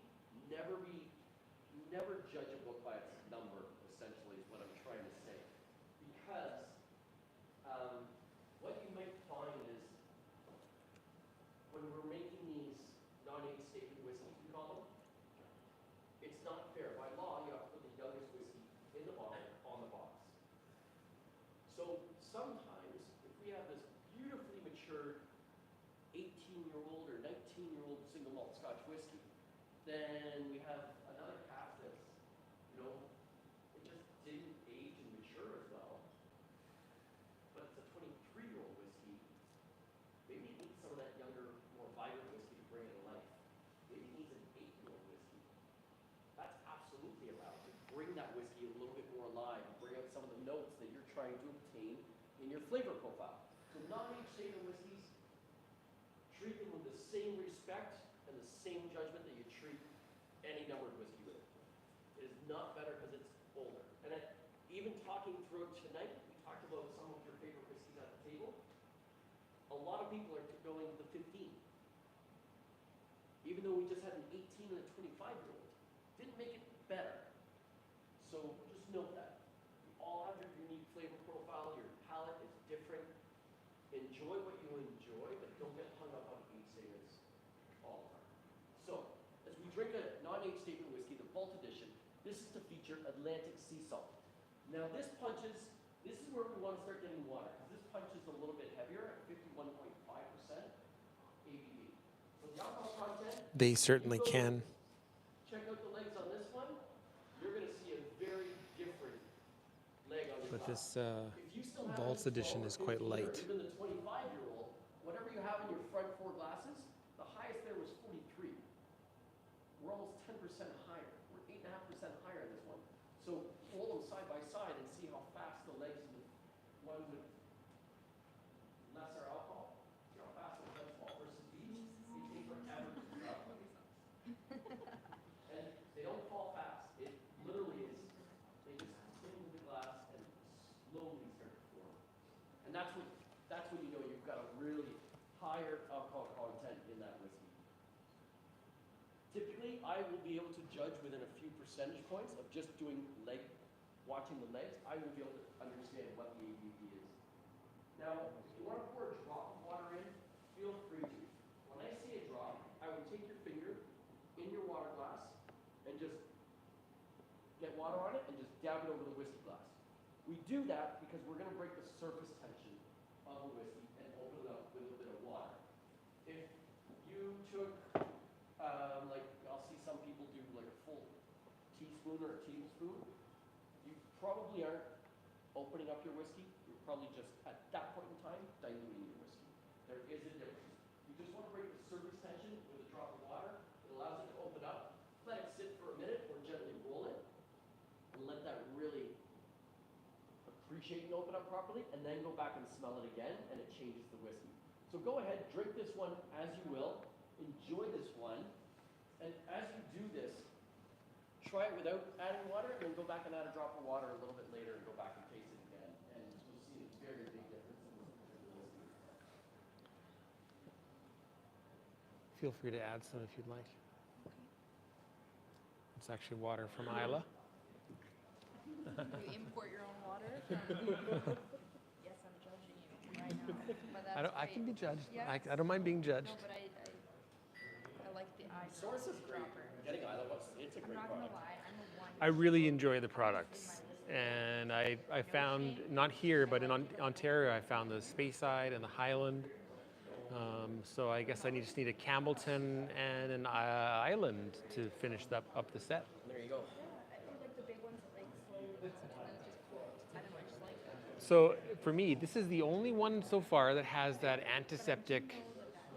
never judge a book by its number, essentially, is what I'm trying to say. Because what you might find is when we're making these non-age statement whiskeys, we call them, it's not fair. By law, you have to put the youngest whiskey in the bottle on the box. So sometimes, if we have this beautifully matured 18-year-old or 19-year-old single malt Scotch whiskey, then we have another cask that's, it just didn't age and mature as well. But it's a 23-year-old whiskey. Maybe it needs some of that younger, more vibrant whiskey to bring it to life. Maybe it needs an 8-year-old whiskey. That's absolutely allowed to bring that whiskey a little bit more alive and bring out some of the notes that you're trying to obtain in your flavor profile. So non-age statement whiskeys, treat them with the same respect and the same judgment that you treat any numbered whiskey with. It is not better because it's older. And even talking through tonight, we talked about some of your favorite whiskeys at the table. A lot of people are going with the 15. Even though we just had an 18 and a 25-year-old. Didn't make it better. So just note that. You all have your unique flavor profile, your palate is different. Enjoy what you enjoy, but don't get hung up on age statements all the time. So, as we drink a non-age statement whiskey, the Vault Edition, this is to feature Atlantic sea salt. Now this is where we want to start getting water, because this punches a little bit heavier at 51.5% ABV. So the alcohol content, They certainly can. check out the legs on this one, you're going to see a very different leg on this But glass. this If you still have Vaults the 12 edition or is quite 15 or light. Even the 25-year-old, whatever you have in your front 4 glasses, the highest there was 43. We're almost 10% higher. We're 8.5% higher in this one. So roll them side by side and see how fast the legs of the one with lesser alcohol, see how fast the legs fall versus these. They take forever to come up. And they don't fall fast. It literally is, they just hit with the glass and slowly start to form. And that's when you know you've got a really higher alcohol content in that whiskey. Typically, I will be able to judge within a few percentage points of just doing watching the legs. I will be able to understand what the ABV is. Now, if you want to pour a drop of water in, feel free to. When I say a drop, I would take your finger in your water glass and just get water on it and just dab it over the whiskey glass. We do that because we're going to break the surface tension of the whiskey and open it up with a bit of water. If you took, I'll see some people do like a full teaspoon or a tablespoon, you probably aren't opening up your whiskey. You're probably just, at that point in time, diluting your whiskey. There is a difference. You just want to break the surface tension with a drop of water. It allows it to open up. Let it sit for a minute or gently roll it. And let that really appreciate and open up properly. And then go back and smell it again, and it changes the whiskey. So go ahead, drink this one as you will. Enjoy this one. And as you do this, try it without adding water, and then go back and add a drop of water a little bit later and go back and taste it again. And you'll see a very big difference in the whiskey. Feel free to add some if you'd like. It's actually water from Islay. You import your own water from... Yes, I'm judging you right now. But that's I can be great. judged. Yeah. I don't mind being judged. No, but I like the eye. Source is great. Getting Islay was, it's a I'm great not gonna product. lie, I'm a wine. I really enjoy the products. And I found, not here, but in Ontario, I found the Speyside and the Highland. So I guess I just need a Campbellton and an Island to finish up the set. There you go. I feel like the big ones are like slow, and sometimes it's just cool. I don't know, I just like that. So for me, this is the only one so far that has that antiseptic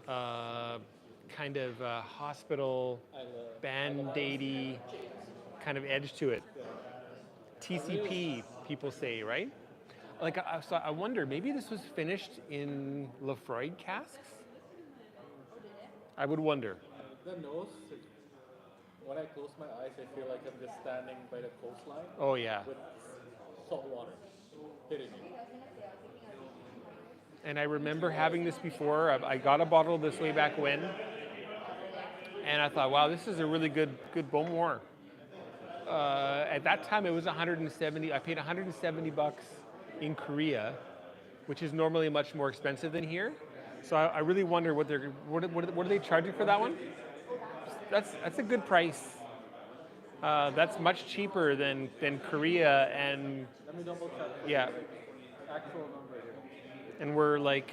kind of hospital band-aidy kind of edge to it. TCP, people say, right? Like, so I wonder, maybe this was finished in Lafroig casks? I would wonder. The nose, when I close my eyes, I feel like I'm just standing by the coastline Oh yeah. with salt water hitting me. And I remember having this before. I got a bottle this way back when, and I thought, wow, this is a really good BOWMORE. At that time, it was 170. I paid 170 bucks in Korea, which is normally much more expensive than here. So I really wonder what are they charging for that one? That's a good price. That's much cheaper than Korea, and Let me double check. yeah, Actual number here. and we're like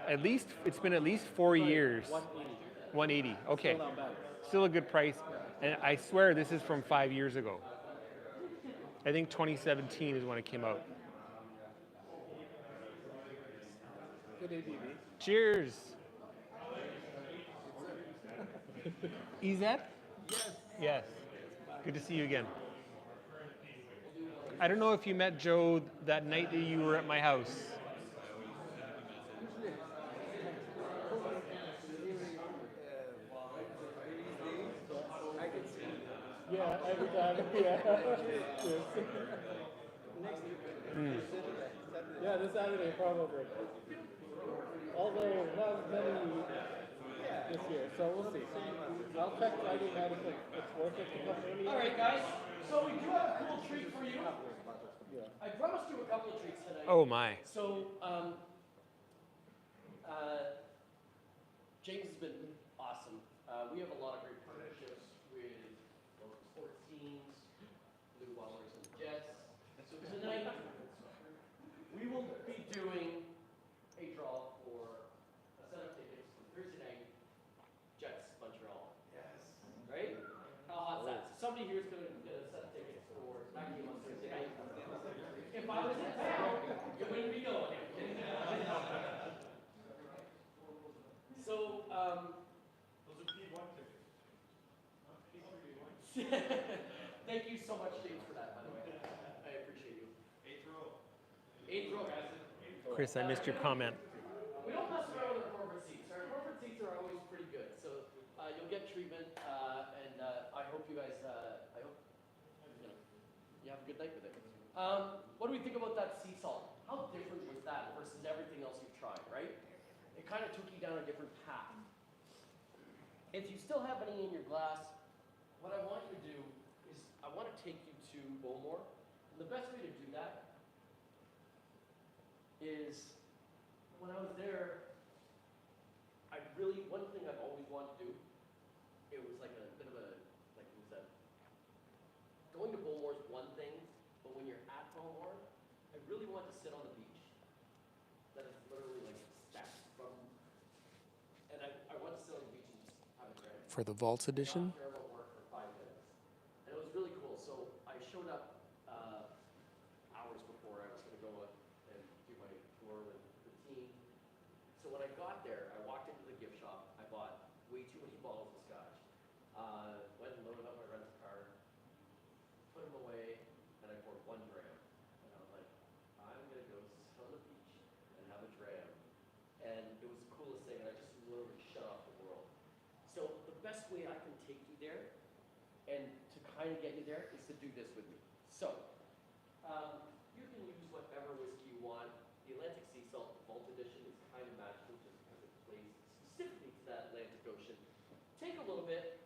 it's been at least 4 years. 180. 180. Okay, Still not bad. still a good price. And I swear this is from 5 years ago. I think 2017 is when it came out. Good ABV. Cheers. Izet? Yes. Yes. Good to see you again. I don't know if you met Joe that night that you were at my house. Yeah, every time. Yeah. Yeah, this Saturday probably. Although not as many this year, so we'll see. I'll check Friday night if it's worth it to come early. All right, guys. So we do have a cool treat for you. Yeah. I promised you a couple of treats tonight. Oh my. So, James has been awesome. We have a lot of great partnerships with local sports teams, Blue Bombers and Jets. So tonight, we will be doing a draw for a set of tickets for Thursday night, Jets Montreal. Yes. Right? How hot's that? So somebody here is going to get a set of tickets for that game on Thursday night. If I was in town, you wouldn't be going. So, Those are P1 tickets. P3 thank you so much, James, for that, by the way. I appreciate you. 8th row. 8th row, guys. Chris, I missed your comment. We don't mess around with our corporate seats. Our corporate seats are always pretty good. So you'll get treatment, and I hope you guys, I hope you have a good night with it. What do we think about that sea salt? How different was that versus everything else you've tried, right? It kind of took you down a different path. If you still have any in your glass, what I want you to do is I want to take you to BOWMORE. And the best way to do that is when I was there, one thing I've always wanted to do, it was like a bit of a, like it was a, going to BOWMORE is one thing, but when you're at BOWMORE, I really want to sit on the beach. That is literally like steps from, and I want to sit on the beach and just have a drink. For the Vaults edition? Not care about work for 5 minutes. And it was really cool. So I showed up hours before I was going to go and do my tour with the team. So when I got there, I walked into the gift shop. I bought way too many bottles of scotch. Went and loaded up my rental car, put them away, and I poured 1 dram. And I was like, I'm going to go sit on the beach and have a dram. And it was the coolest thing. And I just literally shut off the world. So the best way I can take you there and to kind of get you there is to do this with me. So you can use whatever whiskey you want. The Atlantic Sea Salt Vault Edition is kind of magical just because it plays specifically to that Atlantic Ocean. Take a little bit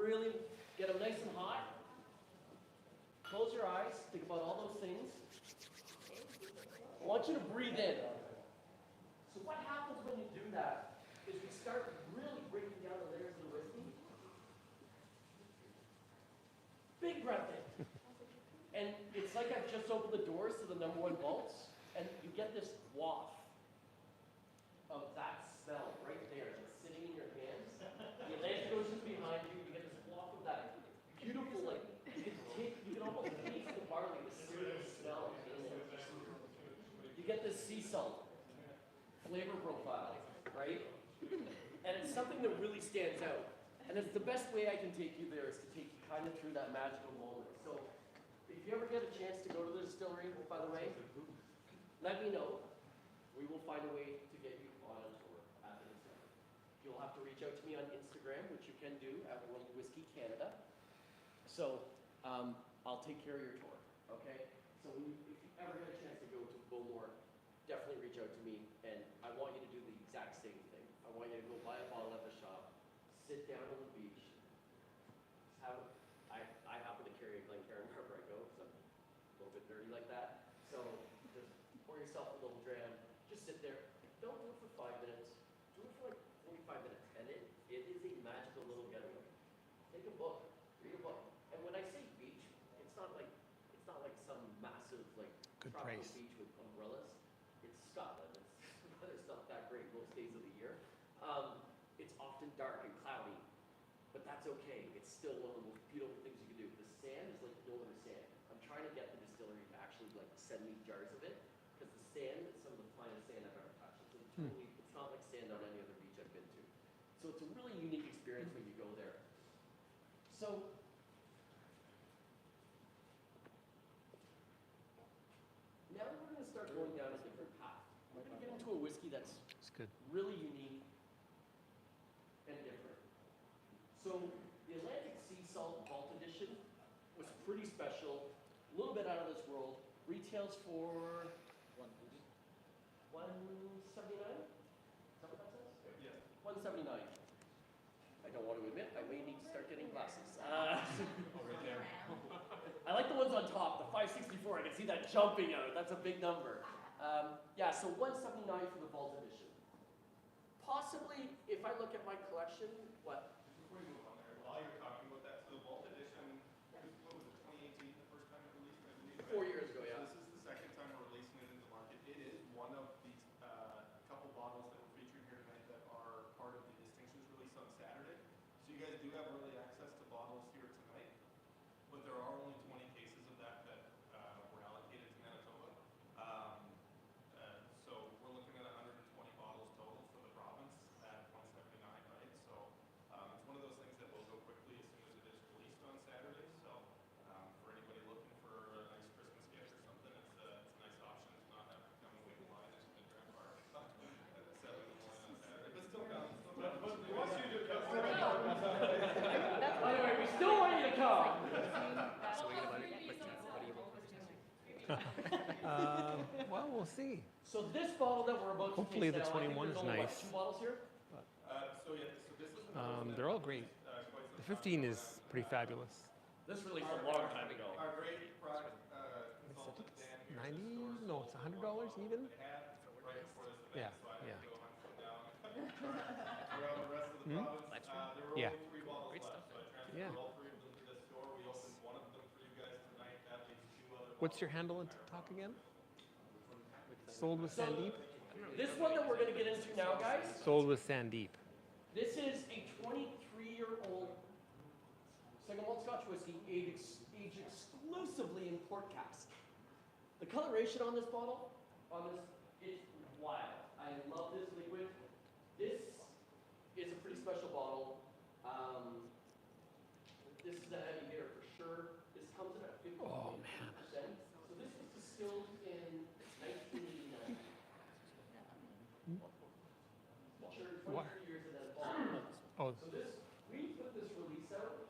really get them nice and hot. Close your eyes, think about all those things. I want you to breathe in. So what happens when you do that is we start really breaking down the layers of the whiskey. Big breath in. And it's like I've just opened the doors to the #1 vaults, and you get this waft of that smell right there, just sitting in your hands. The Atlantic Ocean's behind you, you get this waft of that beautiful, like, you can almost taste the barley, the cereal smell in it. You get this sea salt flavor profile, right? And it's something that really stands out. And it's the best way I can take you there is to take you kind of through that magical moment. So if you ever get a chance to go to the distillery, by the way, let me know. We will find a way to get you on a tour at the distillery. You'll have to reach out to me on Instagram, which you can do at World Whisky Canada. So I'll take care of your tour, okay? So if you ever get a chance to go to BOWMORE, definitely reach out to me, and I want you to do the exact same thing. I want you to go buy a bottle at the shop, sit down on the beach, I happen to carry a Glencairn wherever I go, because I'm a little bit nerdy like that. So just pour yourself a little dram, just sit there. Don't do it for 5 minutes. Do it for like 45 minutes. And it is a magical little getaway. Take a book, read a book. And when I say beach, it's not like some massive like Good tropical price. beach with umbrellas. It's Scotland. The weather's not that great most days of the year. It's often dark and cloudy, but that's okay. It's still one of the most beautiful things you can do. The sand is like no other sand. I'm trying to get the distillery to actually like send me jars of it, because the sand is some of the finest sand I've ever touched. It's not like sand on any other beach I've been to. So it's a really unique experience when you go there. So now we're going to start going down a different path. We're going to get into a whiskey that's It's good. really unique and different. So the Atlantic Sea Salt Vault Edition was pretty special, a little bit out of this world. Retails for $179. Is that what that says? Yeah. $179. I don't want to admit, I may need to start getting glasses. Right there. I like the ones on top, the 564. I can see that jumping out. That's a big number. Yeah, so $179 for the Vault Edition. Possibly, if I look at my collection, what? Before you move on there, while you're talking about that, so the Vault Edition, what was it, 2018, the first time it released, I believe? 4 years ago, yeah. So this is the second time we're releasing it into the market. It is one of these couple bottles that we're featuring here tonight that are part of the Distinctions release on Saturday. So you guys do have early access to bottles here tonight, but there are only 20 cases of that were allocated to Manitoba. So we're looking at 120 bottles total for the province at $179, right? So it's one of those things that will go quickly as soon as it is released on Saturday. So for anybody looking for a nice Christmas gift or something, it's a nice option to not have to come and wait in line at the Grand Park at 7 in the morning on Saturday. But still come. But we want you to come. By the way, we still want you to come. Well, we'll see. So this bottle that we're about to Hopefully taste the now, I think 21 there's is only, nice. What, 2 bottles here? So this is They're all great. The 15 is pretty fabulous. This released a long time ago. Our great product consultant, Dan, here at the 90? store, No, it's $100 even? had right before this Yeah, event, so I yeah. had to go hunt them down around the rest of the province. There were Yeah. only 3 bottles left, so I transferred Yeah. all 3 of them to this store. We opened one of them for you guys tonight. That leaves 2 other What's your bottles. handle on TikTok again? Sold with Sandeep? This one that we're going to get into now, guys, Sold with Sandeep. this is a 23-year-old single malt Scotch whiskey aged exclusively in port cask. The coloration on this bottle, is wild. I love this liquid. This is a pretty special bottle. This is a heavy hitter for sure. This comes in at 50%. Oh, man. So this was distilled in 1989. Sure, 23 What? years in that bottle. Oh, So we put this release out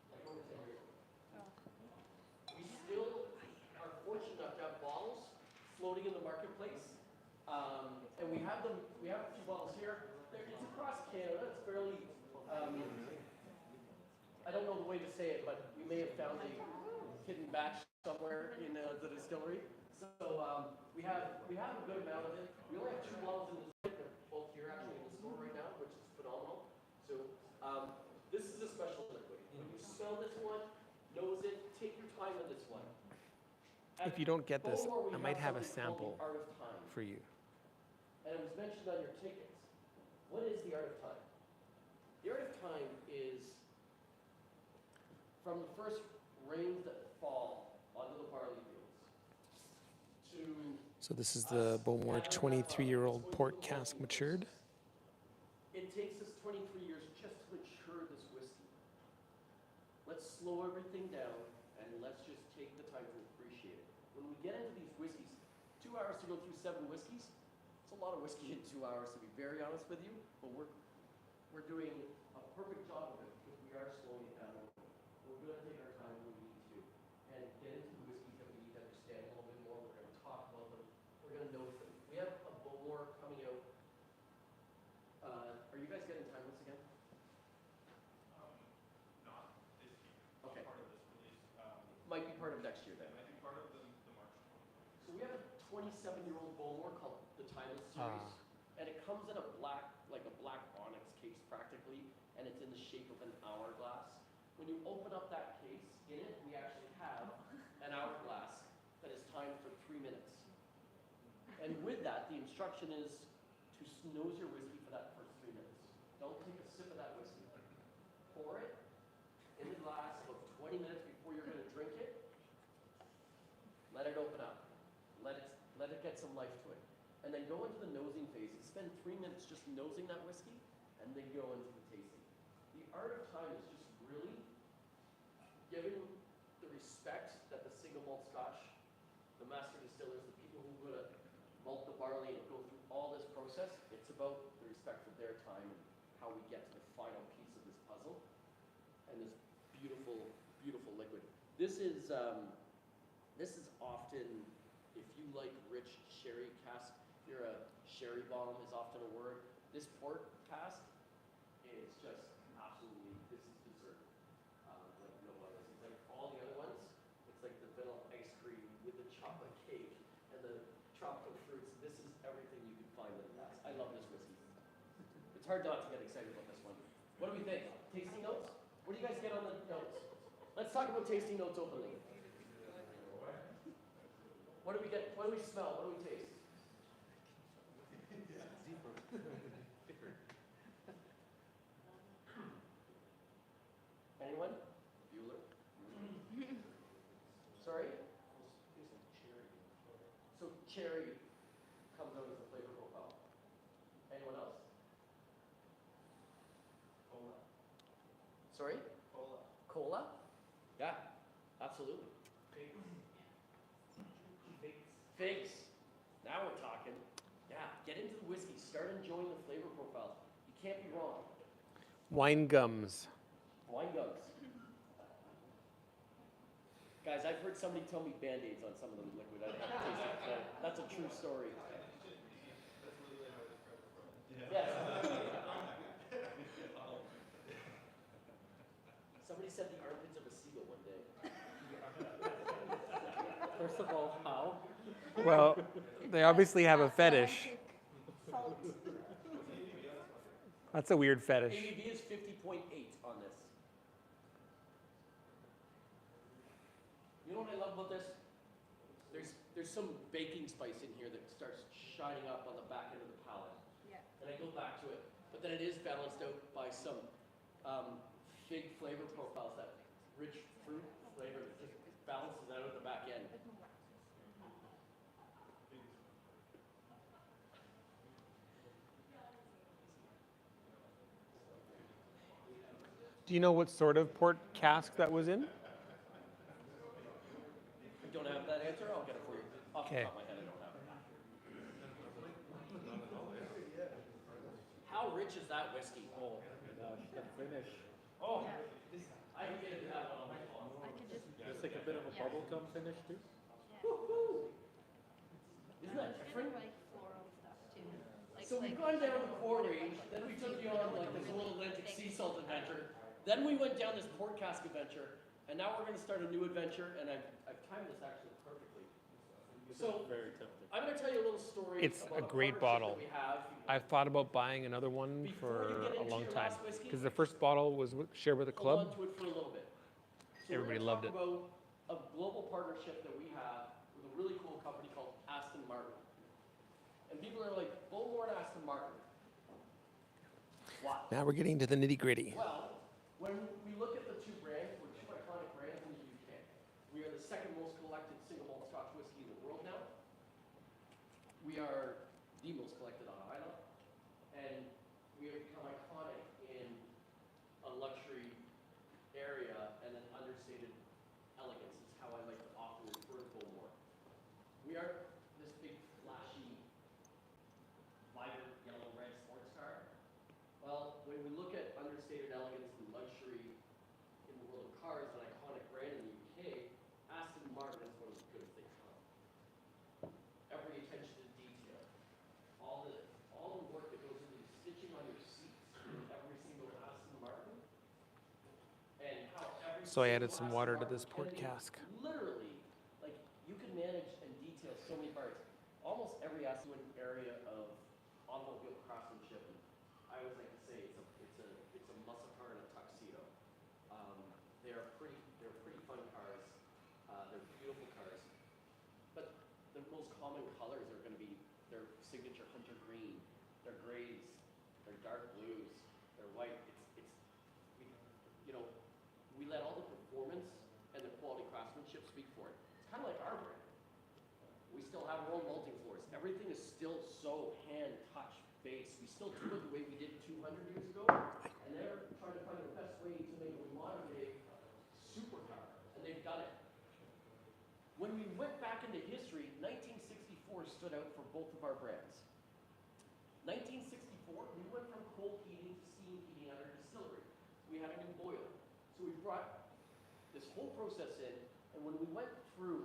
like over 10 years ago. We still are fortunate enough to have bottles floating in the marketplace. And we have a few bottles here. It's across Canada. It's fairly, way to say it, but we may have found a hidden batch somewhere in the distillery. So we have a good amount of it. We only have 2 bottles in this. They're both here actually in the store right now, which is phenomenal. So this is a special liquid. When you smell this one, nose it, take your time with this one. If you don't get this, Bowmore, we I might have a something called sample the Art of Time. for you. And it was mentioned on your tickets. What is the Art of Time? The Art of Time is from the first rains that fall onto the barley fields to So this is the BOWMORE 23-year-old port cask matured. it takes us 23 years just to mature this whiskey. Let's slow everything down and let's just take the time to appreciate it. When we get into these whiskeys, 2 hours to go through 7 whiskeys, it's a lot of whiskey in 2 hours, to be very honest with you, but we're doing a perfect job of it because we are slowing it down. We're going to take our time when we need to and get into the whiskeys that we need to understand a little bit more. We're going to talk about them. We're going to nose them. We have a BOWMORE coming out. Are you guys getting time once again? Not this year. Okay. Part of this release. Might be part of next year then. I think part of the March 2020. So we have a 27-year-old BOWMORE called the Timeless Series, and it comes in a black, like a black onyx case practically, and it's in the shape of an hourglass. When you open up that case, in it we actually have an hourglass that is timed for 3 minutes. And with that, the instruction is to nose your whiskey for that first 3 minutes. Don't take a sip of that whiskey. Pour it in the glass about 20 minutes before you're going to drink it. Let it open up. Let it get some life to it. And then go into the nosing phase and spend 3 minutes just nosing that whiskey, and then go into the tasting. The Art of Time is just really giving the respect that the single malt Scotch, the master distillers, the people who are going to malt the barley and go through all this process, it's about the respect for their time and how we get to the final piece of this puzzle and this beautiful, beautiful liquid. This is often, if you like rich sherry cask, you're a sherry bomb is often a word. This port cask is just absolutely, this is dessert. Like no other. It's like all the other ones, it's like the vanilla ice cream with the chocolate cake and the tropical fruits. This is everything you can find in a cask. I love this whiskey. It's hard not to get excited about this one. What do we think? Tasting notes? What do you guys get on the notes? Let's talk about tasting notes openly. What do we get? What do we smell? What do we taste? Anyone? Bueller? Sorry? So cherry comes out as a flavor profile. Anyone else? Cola. Sorry? Cola. Cola? Yeah, absolutely. Figs. Now we're talking. Yeah, get into the whiskey. Start enjoying the flavor profiles. You can't be wrong. Wine gums. Wine gums. Guys, I've heard somebody tell me Band-Aids on some of the liquid. I haven't tasted it, so that's a true story. That's literally how I describe the product. Yes. Somebody said the armpits of a seagull one day. First of all, how? Well, they obviously have a fetish. Salt. That's a weird fetish. ABV is 50.8 on this. You know what I love about this? There's some baking spice in here that starts shining up on the back end of the palate. Yeah. And I go back to it. But then it is balanced out by some fig flavor profiles, that rich fruit flavor that just balances out at the back end. Do you know what sort of port cask that was in? I don't have that answer. I'll get it for you. Off the Okay. top of my head, I don't have it. How rich is that whiskey? Oh my gosh, the finish. Oh, Yeah. I can get into that one on my phone. I could just. It's like a bit of a bubblegum finish too. Yeah. Woo-hoo. Isn't that I different? like floral stuff too. Like, So we've gone down the core range, then we took you on like this little Atlantic sea salt adventure, Then we went down this port cask adventure, and now we're going to start a new adventure, and I've timed this actually perfectly. So Very tempting. I'm going to tell you a little story. It's about a great partnership bottle. that we have. I've thought about buying another one Before you for get a into long your time last whiskey, because the first bottle was shared with a Hold on club. to it for a little bit. So Everybody we're loved gonna it. talk about a global partnership that we have with a really cool company called Aston Martin. And people are like, BOWMORE and Aston Martin. Why? Now we're getting to the nitty gritty. Well, when we look at the two brands, we're two iconic brands in the UK. We are the second most collected single malt Scotch whiskey in the world now. We are the most collected on Islay, and we have become iconic in a luxury area and an understated elegance is how I like to often refer to BOWMORE. We aren't this big, flashy, vibrant yellow-red sports car. Well, when we look at understated elegance and luxury in the world of cars, an iconic brand in the UK, Aston Martin is one of the goods they come. Every attention to detail, all the work that goes into stitching on your seats in every single Aston Martin, and how every So I added single some Aston water to Martin this port can be cask. Literally, like you can manage and detail so many parts. Almost every Aston area of automobile craftsmanship. And I always like to say it's a muscle car in a tuxedo. They're pretty fun cars. They're beautiful cars. But the most common colors are going to be their signature hunter green, their grays, their dark blues, their white. We let all the performance and the quality craftsmanship speak for it. It's kind of like our brand. We still have our own malting floors. Everything is still so hand touch based. We still do it the way we did 200 years ago, and they're trying to find the best way to make a modern day supercar, and they've done it. When we went back into history, 1964 stood out for both of our brands. 1964, we went from coal heating to steam heating at our distillery. We had a new boiler. So we brought this whole process in, and when we went through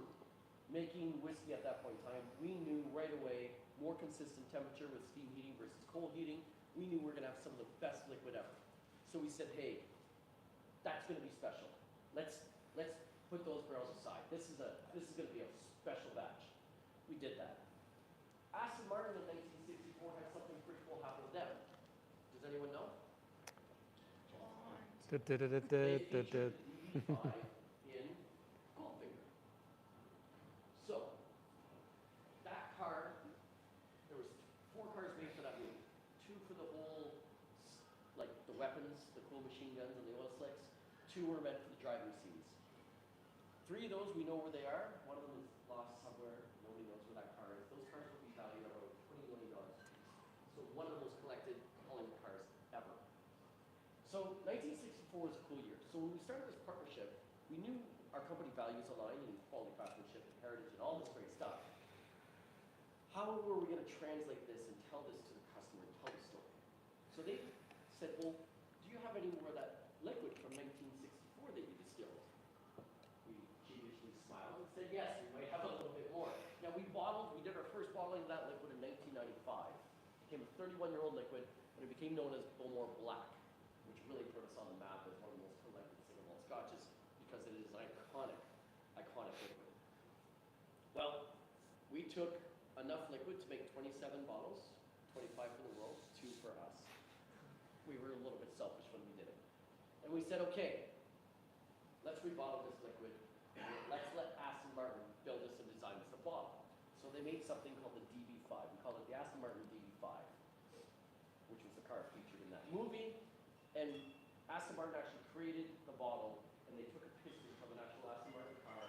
making whiskey at that point in time, we knew right away more consistent temperature with steam heating versus coal heating. We knew we were going to have some of the best liquid ever. So we said, hey, that's going to be special. Let's put those barrels aside. This is going to be a special batch. We did that. Aston Martin in 1964 had something pretty cool happen with them. Does anyone know? They featured the DB5 in Goldfinger. So, that car, there was 4 cars made for that movie. 2 for the whole, like the weapons, the cool machine guns and the oil slicks. 2 were meant for the driving scenes. 3 of those, we know where they are. One of them is lost somewhere. Nobody knows where that car is. Those cars will be valued at around $20 million. So one of the most collected Hollywood cars ever. So 1964 was a cool year. So when we started this partnership, we knew our company values aligned in quality craftsmanship and heritage and all this great stuff. How were we going to translate this and tell this to the customer and tell the story? So they said, well, do you have any more of that liquid from 1964 that you distilled? We sheepishly smiled and said, yes, we might have a little bit more. Now we did our first bottling of that liquid in 1995. It became a 31-year-old liquid, and it became known as BOWMORE Black, which really put us on the map as one of the most collected single malt scotches because it is an iconic liquid. Well, we took enough liquid to make 27 bottles, 25 for the world, 2 for us. We were a little bit selfish when we did it. And we said, okay, let's rebottle this liquid. Let's let Aston Martin build us and design us a bottle. So they made something called the DB5. We called it the Aston Martin DB5, which was the car featured in that movie. And Aston Martin actually created the bottle, and they took a piston from an actual Aston Martin car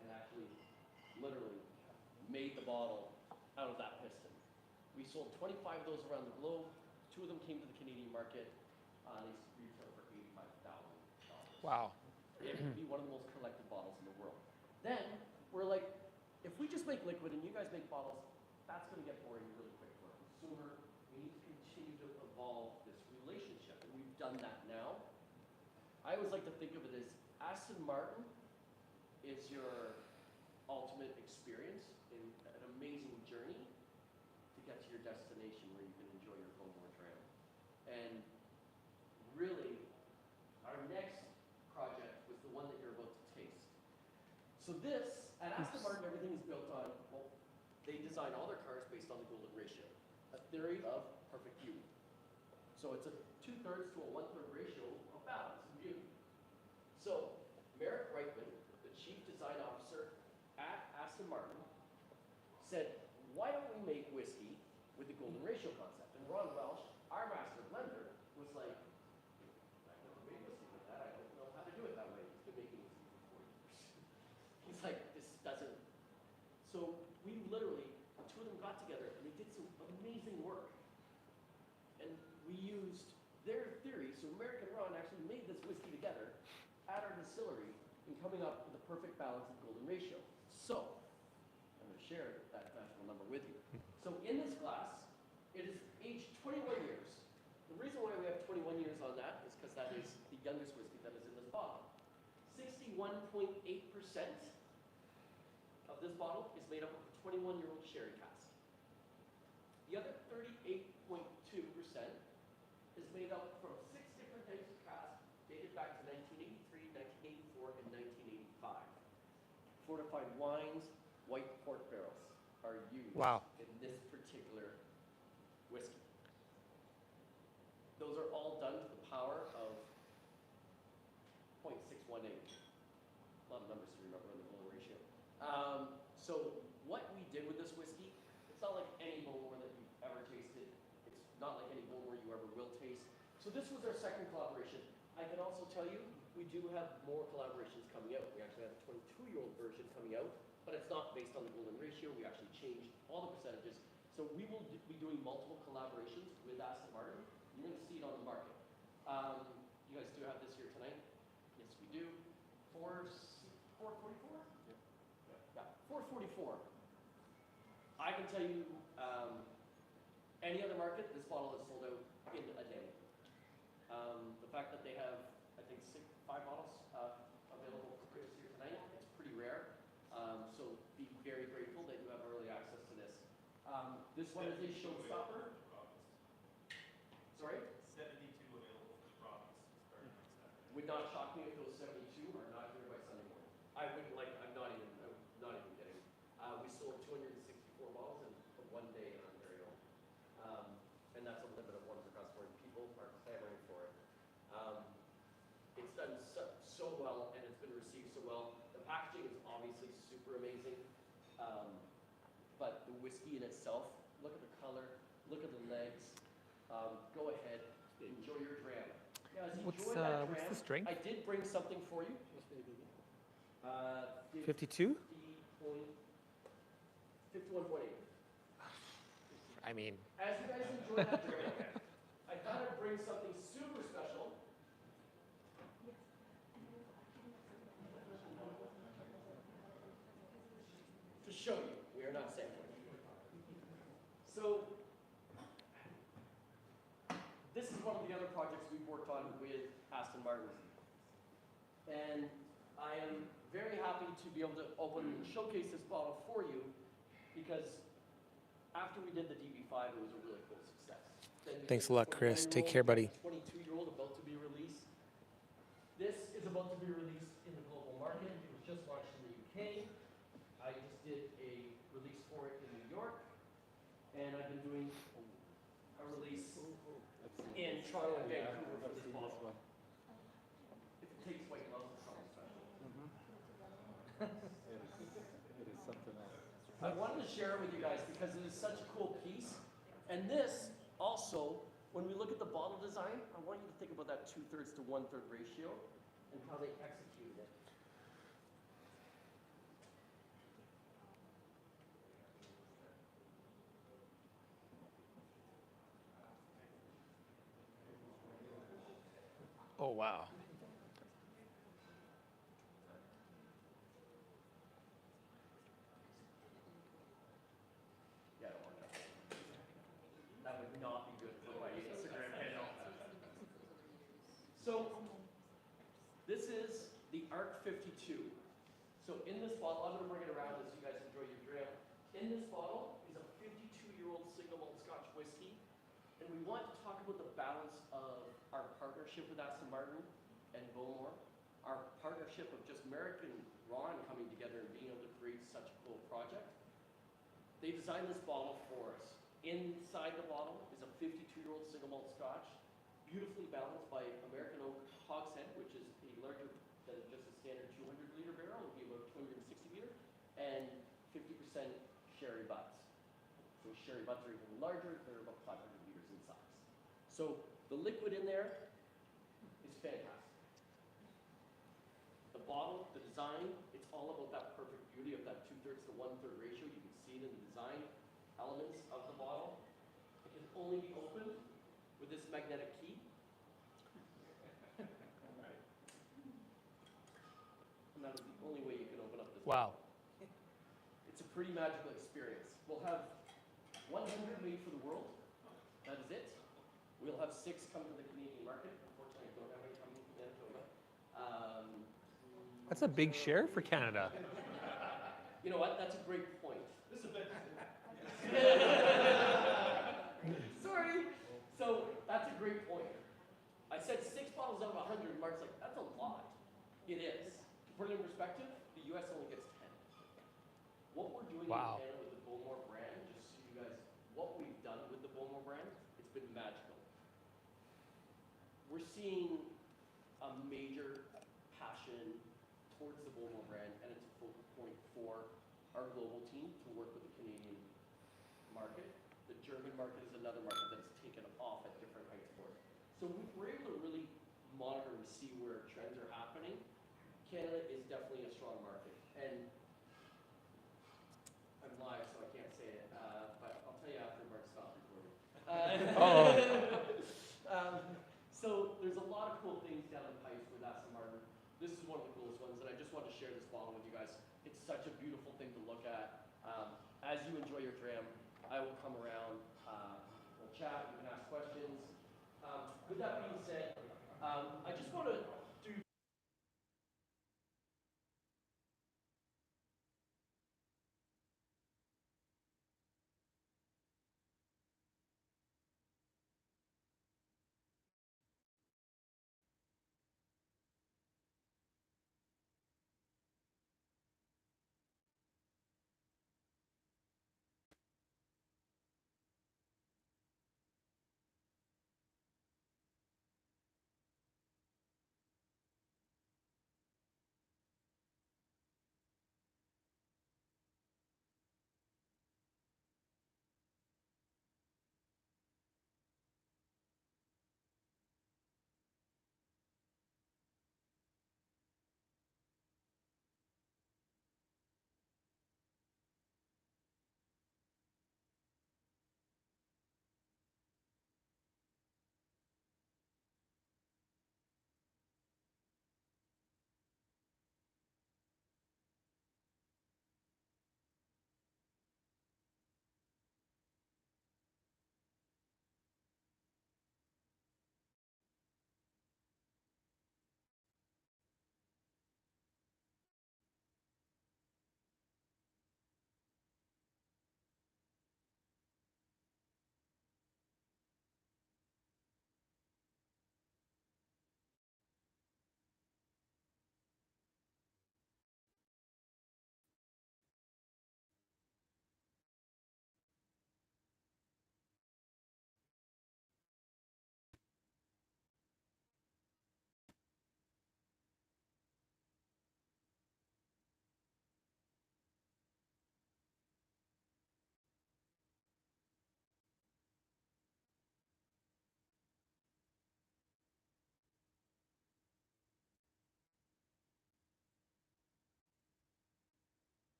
and actually literally made the bottle out of that piston. We sold 25 of those around the globe. 2 of them came to the Canadian market. They retail for $85,000. Wow. It would be one of the most collected bottles in the world. Then we're like, if we just make liquid and you guys make bottles, that's going to get boring really quick for a consumer. We need to continue to evolve this relationship, and we've done that now. I always like to think of it as Aston Martin is your ultimate experience in an amazing journey to get to your destination where you can enjoy your BOWMORE trail. And really, our this, at Aston Martin, everything is built on, well, they design all their cars based on the golden ratio, a theory of perfect beauty. So it's a 2/3 to a 1/3 ratio of balance and beauty. So Merrick Reitman, the chief design officer at Aston Martin, said, why don't we make whiskey with the golden ratio concept? And Ron Welsh, our master blender, was like, I've never made whiskey with that. I don't know how to do it that way. He's been making whiskey for 40 years. He's like, this doesn't. So we literally, the two of them got together and they did some amazing work. And we used their theory. So Merrick and Ron actually made this whiskey together at our distillery in coming up with the perfect balance of golden ratio. So I'm going to share that decimal number with you. So in this glass, it is aged 21 years. The reason why we have 21 years on that is because that is the youngest whiskey that is in this bottle. 61.8% of this bottle is made up of a 21-year-old sherry cask. The other 38.2% is made up from 6 different types of casks dated back to 1983, 1984, and 1985. Fortified wines, white port barrels are used in this particular whiskey. Those are all done to the power of 0.618. A lot of numbers to remember in the golden ratio. So what we did with this whiskey, it's not like any BOWMORE that you've ever tasted. It's not like any BOWMORE you ever will taste. So this was our second collaboration. I can also tell you, we do have more collaborations coming out. We actually have a 22-year-old version coming out, but it's not based on the golden ratio. We actually changed all the percentages. So we will be doing multiple collaborations with Aston Martin. You're going to see it on the market. You guys do have this here tonight? Yes, we do. 444? Yeah, 444. I can tell you, any other market, this bottle is sold out in a day. The fact that they have, I think, 5 bottles available for purchase here tonight, it's pretty rare. So be very grateful that you have early access to this. This one is a showstopper. Sorry? 72 available for the province starting next Saturday. Would not shock me if those 72 are not here by Sunday morning. I wouldn't like, I'm not even kidding. We sold 264 bottles in one day in Ontario. And that's a limit of one per customer, and people are clamoring for it. It's done so well, and it's been received so well. The packaging is obviously super amazing. But the whiskey in itself, look at the color, look at the legs. Go ahead, enjoy your dram. Guys, enjoy that dram. What's the strength? I did bring something for you. 52? 51.8. I mean, As you guys enjoy that dram, I thought I'd bring something super special. To show you, we are not sampling. So, this is one of the other projects we've worked on with Aston Martin. And I am very happy to be able to open and showcase this bottle for you because after we did the DB5, it was a really cool success. Thanks a lot, Chris. Take care, buddy. 22-year-old about to be released. This is about to be released in the global market. It was just launched in the UK. I just did a release for it in New York. And I've been doing a release in Toronto and Vancouver for this bottle. If it takes white gloves, it's something special. It is something else. I wanted to share it with you guys because it is such a cool piece. And this also, when we look at the bottle design, I want you to think about that 2/3 to 1/3 ratio and how they executed it. oh wow. Yeah, I don't want that. That would not be good for my Instagram handle. So, this is the ARC 52. So in this bottle, I'm going to bring it around as you guys enjoy your dram. In this bottle is a 52-year-old single malt Scotch whiskey. And we want to talk about the balance of our partnership with Aston Martin and BOWMORE, our partnership of just American Ron coming together and being able to create such a cool project. They designed this bottle for us. Inside the bottle is a 52-year-old single malt Scotch, beautifully balanced by American oak hogshead, which is a larger than just a standard 200-liter barrel. It would be about 260 liter, and 50% sherry butts. So sherry butts are even larger. They're about 500 liters in size. So the liquid in there is fantastic. The bottle, the design, it's all about that perfect beauty of that 2/3 to 1/3 ratio. You can see it in the design elements of the bottle. It can only be opened with this magnetic key. And that is the only way you can open up this Wow. bottle. It's a pretty magical experience. We'll have 100 made for the world. That is it. We'll have 6 come to the Canadian market. Unfortunately, I don't have any coming to Manitoba. That's a big share for Canada. You know what? That's a great point. This is a bit. Sorry. So that's a great point. I said 6 bottles out of 100. Mark's like, that's a lot. It is. To put it in perspective, the U.S. only gets 10. What we're doing Wow. in Canada with the BOWMORE brand, just so you guys, what we've done with the BOWMORE brand, it's been magical. We're seeing a major passion towards the BOWMORE brand, and it's a focal point for our global team to work with the Canadian market. The German market is another market that's taken off at different heights for us. So we're able to really monitor and see where trends are happening. Canada is definitely a strong market. And I'm live, so I can't say it, but I'll tell you after Mark stops recording. So there's a lot of cool things down the pipes with Aston Martin. This is one of the coolest ones, and I just wanted to share this bottle with you guys. It's such a beautiful thing to look at. As you enjoy your dram, I will come around, we'll chat, you can ask questions. With that being said, I just want to do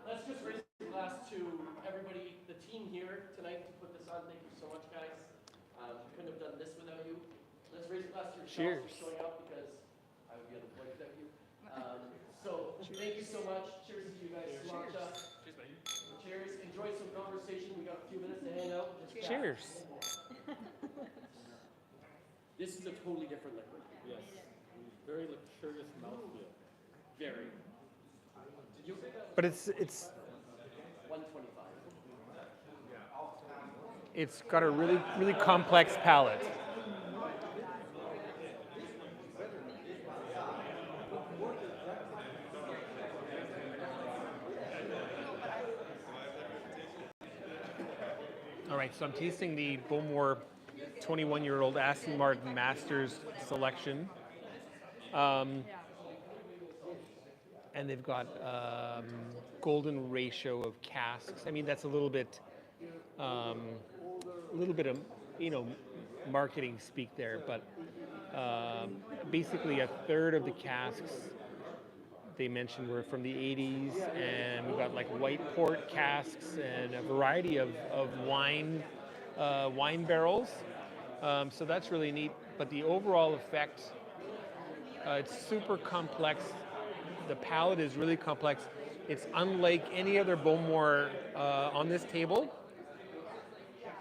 let's just raise a glass to everybody, the team here tonight to put this on. Thank you so much, guys. Couldn't have done this without you. Let's raise a glass to yourselves for showing up, because I would be unemployed without you. So thank you so much. Cheers to you guys. Cheers. Cheers, buddy. Cheers. Enjoy some conversation. We got a few minutes to hang out. Just chat. Cheers. This is a totally different liquid. Yes. Very luxurious mouthfeel. Very. Did you say that? But it's 125. It's got a really, really complex palate. All right, so I'm tasting the BOWMORE 21-year-old Aston Martin Masters Selection. And they've got golden ratio of casks. I mean, that's a little bit of, marketing speak there, but basically a third of the casks they mentioned were from the 80s, and we've got like white port casks and a variety of wine barrels. So that's really neat. But the overall effect, it's super complex. The palate is really complex. It's unlike any other BOWMORE on this table.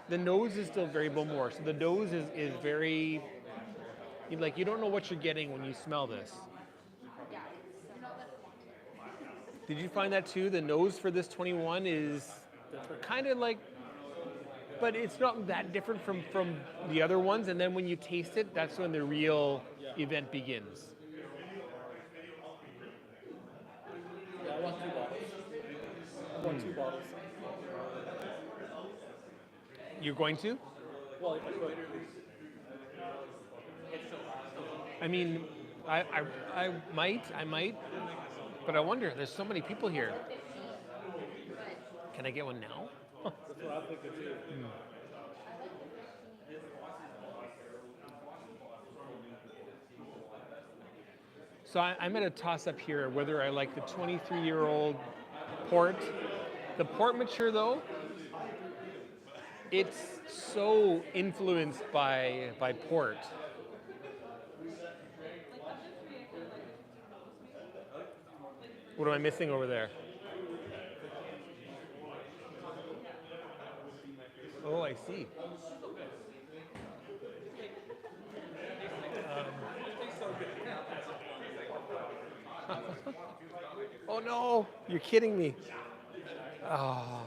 The nose is still very BOWMORE. So the nose is very, you don't know what you're getting when you smell this. Did you find that too? The nose for this 21 is kind of like, but it's not that different from the other ones. And then when you taste it, that's when the real event begins. Yeah, I want 2 bottles. I want 2 bottles. You're going to? Well, if I could. I mean, I might, but I wonder. There's so many people here. Can I get one now? That's what I'm thinking too. So I'm at a toss-up here whether I like the 23-year-old port. The port mature, though, it's so influenced by port. What am I missing over there? Oh, I see. Oh no, you're kidding me. Oh.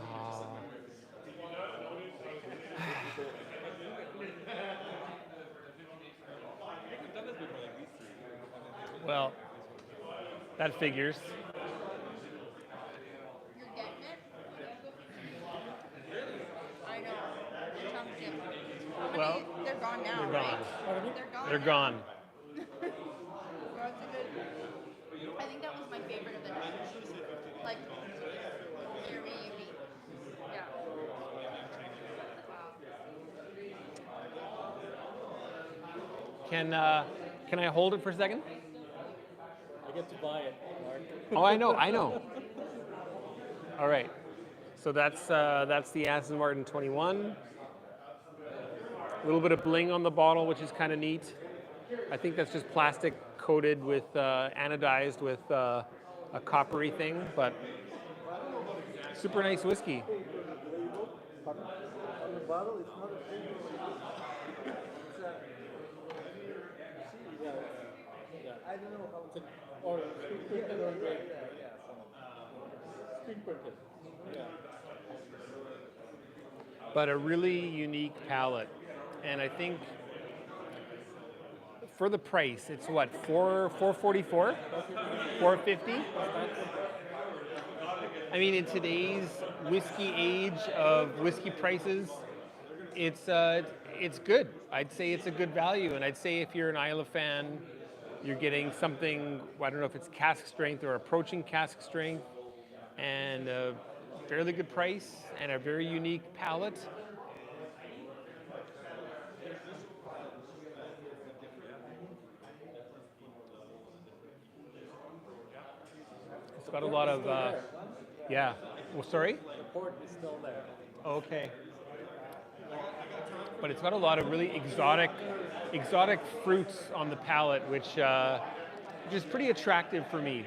Well, that figures. You're getting it? I know. Some Jim. Well, They're gone now, they're right? gone. They're gone. They're gone. Well, it's a good. I think that was my favorite of the night. Like, very unique. Yeah. Wow. Can I hold it for a second? I get to buy it, Mark. Oh, I know. All right. So that's the Aston Martin 21. A little bit of bling on the bottle, which is kind of neat. I think that's just plastic coated with anodized with a coppery thing, but super nice whiskey. On the bottle, it's not a thing. I don't know how it's or screen printed or screen printed. Yeah. But a really unique palette, and I think for the price, it's what, $4.44, $4.50. I mean, in today's whiskey age of whiskey prices, it's good. I'd say it's a good value, and I'd say if you're an Islay fan, you're getting something, I don't know if it's cask strength or approaching cask strength, and a fairly good price, and a very unique palate. It's got a lot of, yeah. Well, sorry? The port is still there. Okay. But it's got a lot of really exotic fruits on the palate, which is pretty attractive for me.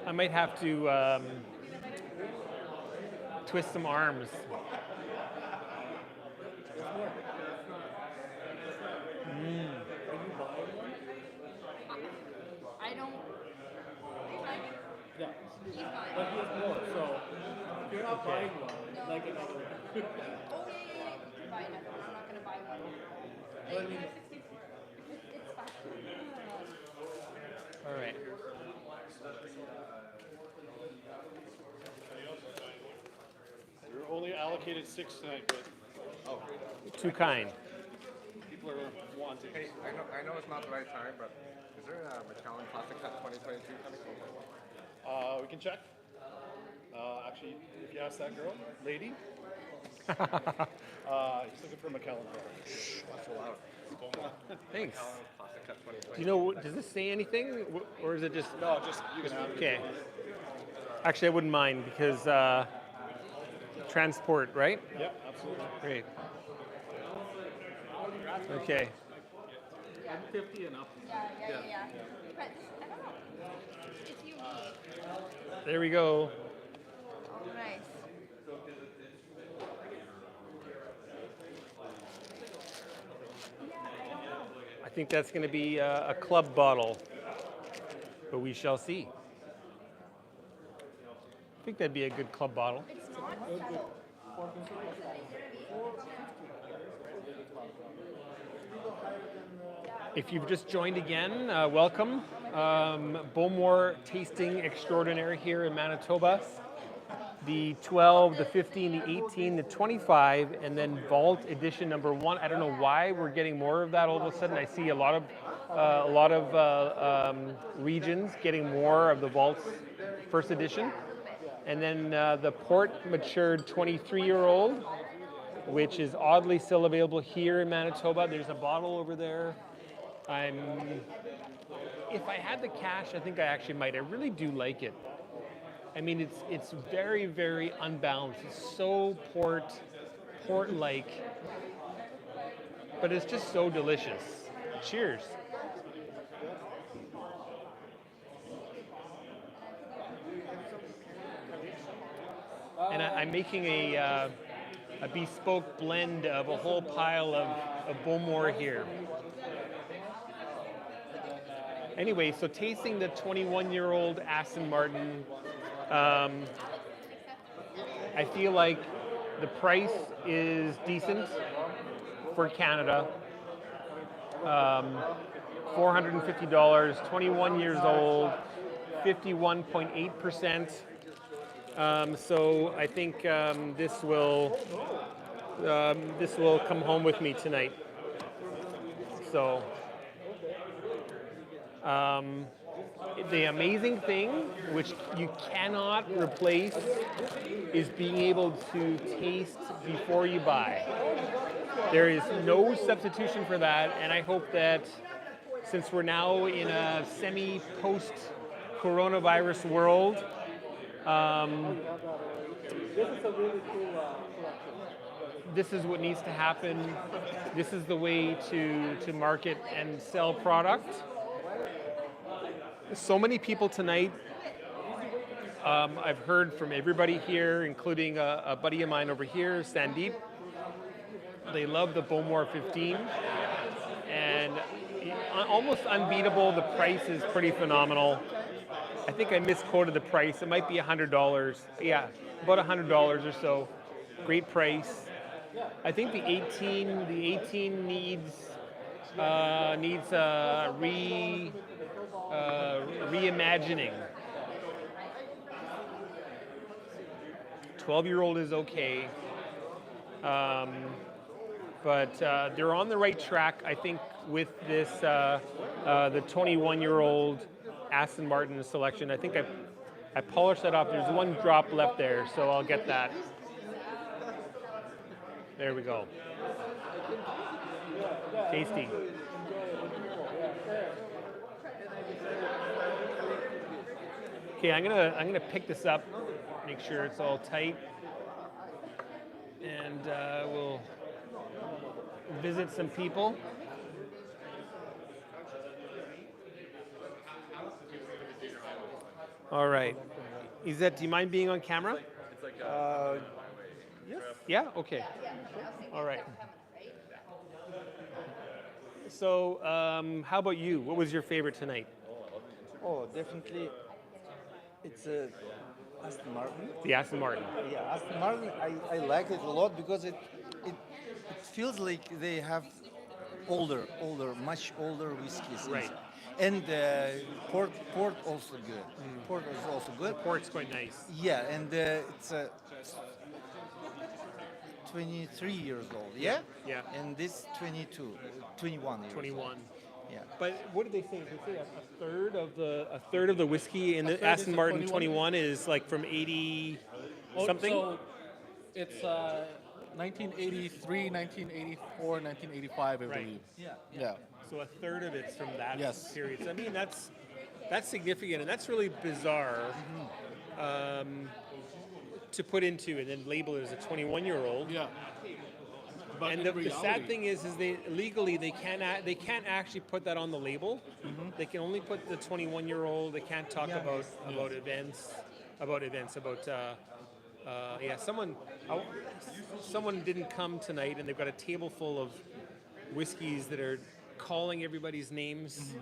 I might have to twist some arms. I don't. Yeah. not buying one. Like another. Oh, yeah, you can buy another one. I'm not going to buy one. But I mean, It's fine. All right. You're only allocated 6 tonight, but Too kind. people are wanting. Hey, I know it's not the right time, but is there a Macallan Classic Cup 2022 coming? We can check. Actually, if you ask that girl, lady, he's looking for Macallan. That's allowed. Thanks. Classic Cup 2022. Do you know, does this say anything? Or is it just... No, just you can have it. Okay. Actually, I wouldn't mind because transport, right? Yep, absolutely. Great. Okay. 50 and up. Yeah. But I don't know. It's unique. There we go. Nice. I think that's going to be a club bottle, but we shall see. I think that'd be a good club bottle. It's not shallow. If you've just joined again, welcome. BOWMORE Tasting Extraordinaire here in Manitoba. The 12, the 15, the 18, the 25, and then Vault Edition number 1. I don't know why we're getting more of that all of a sudden. I see a lot of regions getting more of the Vault's first edition. And then the port matured 23-year-old, which is oddly still available here in Manitoba. There's a bottle over there. If I had the cash, I think I actually might. I really do like it. I mean, it's very, very unbalanced. It's so port-like, but it's just so delicious. Cheers. And I'm making a bespoke blend of a whole pile of BOWMORE here. Anyway, so tasting the 21-year-old Aston Martin, I feel like the price is decent for Canada. $450, 21 years old, 51.8%. So I think this will come home with me tonight. So the amazing thing, which you cannot replace, is being able to taste before you buy. There is no substitution for that, and I hope that since we're now in a semi-post-coronavirus world, This is a really cool collection. this is what needs to happen. This is the way to market and sell product. So many people tonight, I've heard from everybody here, including a buddy of mine over here, Sandeep. They love the BOWMORE 15, and almost unbeatable. The price is pretty phenomenal. I think I misquoted the price. It might be $100. Yeah, about $100 or so. Great price. I think the 18 needs reimagining. 12-year-old is okay, but they're on the right track, I think, with this the 21-year-old Aston Martin selection. I think I polished that off. There's one drop left there, so I'll get that. There we go. Tasty. Okay, I'm gonna pick this up, make sure it's all tight, and we'll visit some people. All right. Izette, do you mind being on camera? Yes. Yeah? Okay. All right. So, how about you? What was your favorite tonight? Oh, definitely. It's a Aston Martin. The Aston Martin. Yeah, Aston Martin. I like it a lot because it feels like they have much older whiskeys. Right. inside. And port also good. Port is also good. Port's quite nice. Yeah, and it's 23 years old. Yeah. Yeah. And this 21 years. 21. Old. Yeah. But what did they say? Did they say a third of the whiskey in the Aston Martin 21 is like from 80 something? So it's 1983, 1984, 1985, I believe. Yeah. So a third of it's from that Yes. period. So, I mean, that's significant, and that's really bizarre to put into and then label it as a 21-year-old. Yeah. But And in the sad reality- thing is they legally they can't actually put that on the label. They can only put the 21-year-old. They can't talk about events. Someone didn't come tonight, and they've got a table full of whiskeys that are calling everybody's names.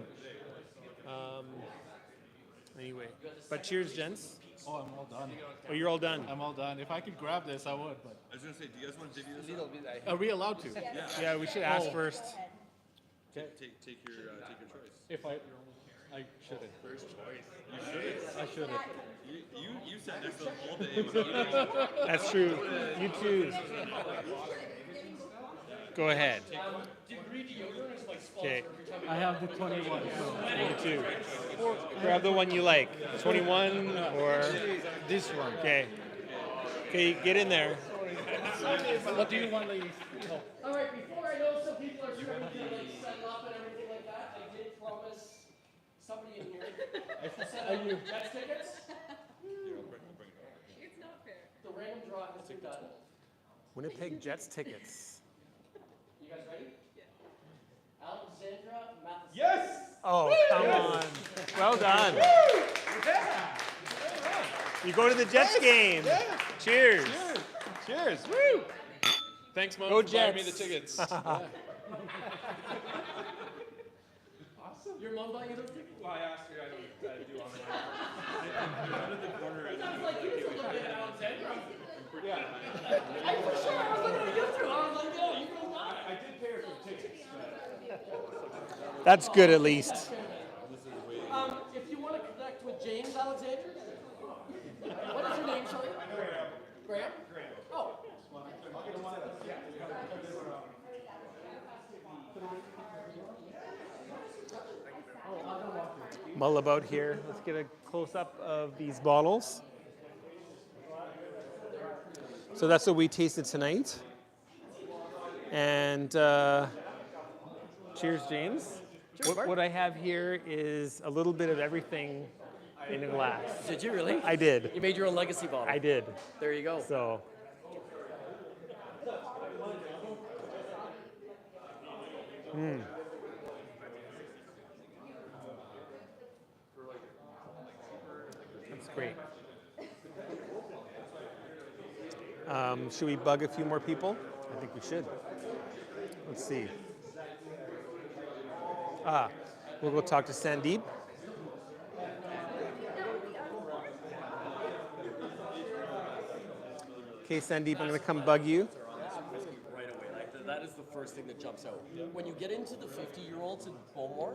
Anyway, but cheers, gents. Oh, I'm all done. Oh, you're all done. I'm all done. If I could grab this, I would. But I was gonna say, do you guys want to divvy this up? are we allowed to? Yeah, we should ask first. Take your choice. If I shouldn't. First choice. I shouldn't. You sat next to them all day without That's true. You too. Go ahead. Okay, I have the 21. So you too. Grab the one you like. 21 or This one. okay. Okay, get in there. what do you want, ladies? Oh. All right, before I know some people are trying to like settle up and everything like that, I did promise somebody in here to send out your Jets tickets. It's not fair. The random draw has been done. Winnipeg Jets tickets. You guys ready? Alexandra Matheson. Yes! Oh, come on. Well done. You go to the Jets game. Cheers. Cheers! Woo! Thanks, Mom, Go for buying me Jets. the tickets. Your mom bought you those tickets? Well, I asked her, I don't do online. I'm at the corner and Sounds like you should look at Alexandra. Yeah. I for sure, I was looking at you too. I was like, yo, you can not. I did pay her for the tickets. That's good at least. If you want to connect with James Alexander, what is your name, sorry? Graham. Graham? Oh. Mull about here. Let's get a close up of these bottles. So that's what we tasted tonight. And cheers, James. What I have here is a little bit of everything in a glass. Did you really? I did. You made your own legacy bottle. I did. There you go. So. That's great. Should we bug a few more people? I think we should. Let's see. We'll go talk to Sandeep. Okay, Sandeep, I'm going to come bug you. Right away. Like that is the first thing that jumps out. When you get into the 50-year-olds in BOWMORE,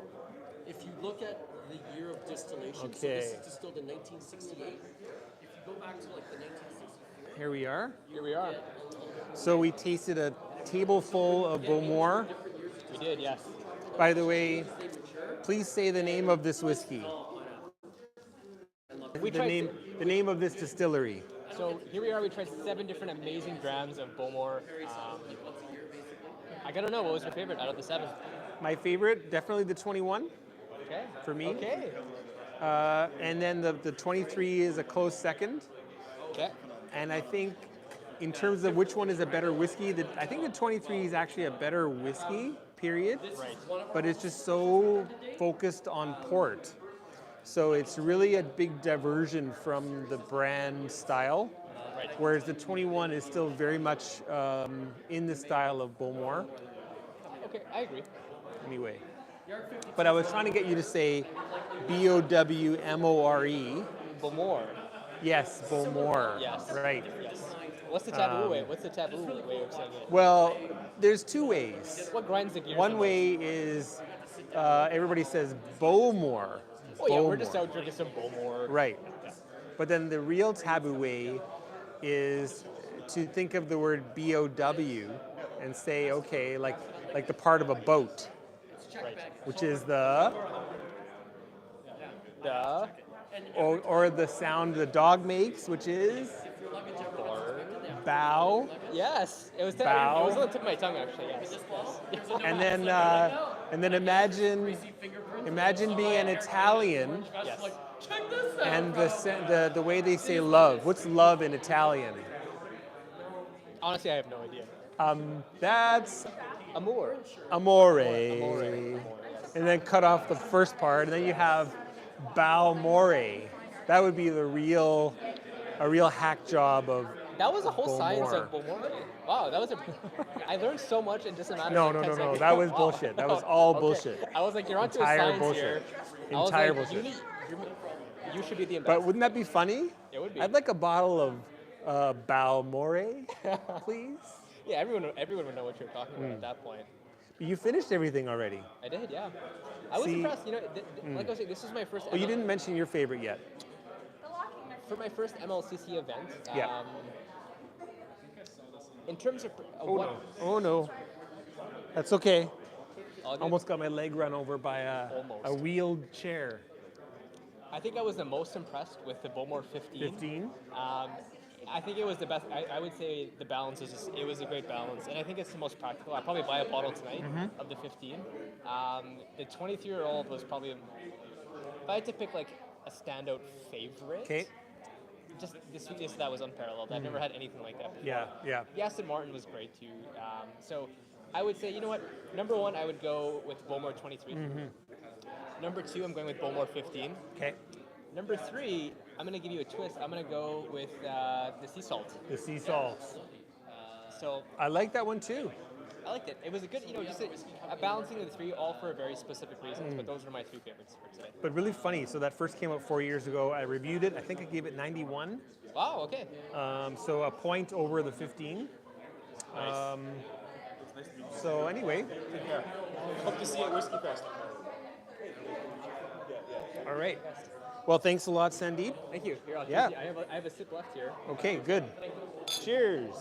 if you look at the year of distillation, so Okay. this is distilled in 1968. If you go back to like the 1960s, Here we are. Here we are. So we tasted a table full of BOWMORE. We did, yes. By the way, please say the name of this whiskey. The name of this distillery. So here we are, we tried 7 different amazing brands of BOWMORE. I gotta know, what was your favorite out of the 7? My favorite, definitely the 21 Okay. for me. Okay. And then the 23 is a close second. Okay. And I think in terms of which one is a better whiskey, I think the 23 is actually a better whiskey, period. Right. But it's just so focused on port. So it's really a big diversion from the brand style. Whereas the 21 is still very much in the style of BOWMORE. Okay, I agree. Anyway. But I was trying to get you to say BOWMORE. BOWMORE. Yes, BOWMORE. Yes. Right. Yes. What's the taboo way? What's the taboo way of saying it? Well, there's two ways. What grinds the gears? One the way is everybody says BOWMORE. most? Oh yeah, we're just BOWMORE. out drinking some BOWMORE. Right. But then the real taboo way is to think of the word BOW and say, okay, like the part of a boat, Right. which is the or the sound the dog makes, which is bow. Yes, it was. Bow. It was on the tip of my tongue actually. Yes. Yes. And then imagine being an Italian Yes. and the way they say love. What's love in Italian? Honestly, I have no idea. That's Amore. amore. Amore. Yes. And then cut off the first part, and then you have BOWMORE. That would be a real hack job of. That was a whole science of BOWMORE. BOWMORE. Wow, that was a. I learned so much in just a matter No, of no, 10 no, no. seconds. That was Wow. bullshit. That was all Okay. bullshit. I was like, you're onto Entire a science bullshit. here. I was Entire like, bullshit. You should be the But ambassador. wouldn't that be funny? It would be. I'd like a bottle of BOWMORE, please. Yeah, everyone would know what you're talking about at that point. You finished everything already. I did, yeah. I was See- impressed. You know, like I was saying, this is my first. Oh, you didn't mention your favorite yet. For my first MLCC event. Yeah. In terms of Oh what, no. Oh no. That's okay. All good. Almost got my leg run over by a Almost. wheeled chair. I think I was the most impressed with the BOWMORE 15. 15. I think it was the best. I would say the balance was it was a great balance, and I think it's the most practical. I'd probably buy a bottle tonight of the 15. The 23-year-old was probably, if I had to pick like a standout favorite, Okay. just the sweetness of that was unparalleled. I've never had anything like that before. Yeah, yeah. The Aston Martin was great too. So I would say, you know what? Number one, I would go with BOWMORE 23. Number two, I'm going with BOWMORE 15. Okay. Number three, I'm going to give you a twist. I'm going to go with the sea salt. The sea salts. So I like that one too. I liked it. It was a good, just a balancing of the three, all for very specific reasons. But those were my three favorites for today. But really funny. So that first came out 4 years ago. I reviewed it. I think I gave it 91. Wow. Okay. So a point over the 15. So anyway. Hope to see you at Whiskey Fest. All right. Well, thanks a lot, Sandeep. Thank you. Here, Yeah. I have a sip left here. Okay, good. Cheers.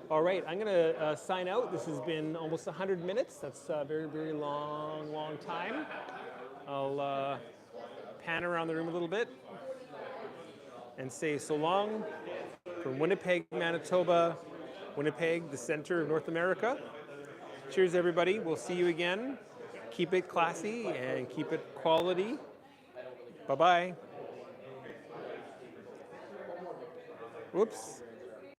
All right, I'm going to sign out. This has been almost 100 minutes. That's a very, very long time. I'll pan around the room a little bit and say so long from Winnipeg, Manitoba. Winnipeg, the center of North America. Cheers, everybody. We'll see you again. Keep it classy and keep it quality. Bye-bye. Whoops.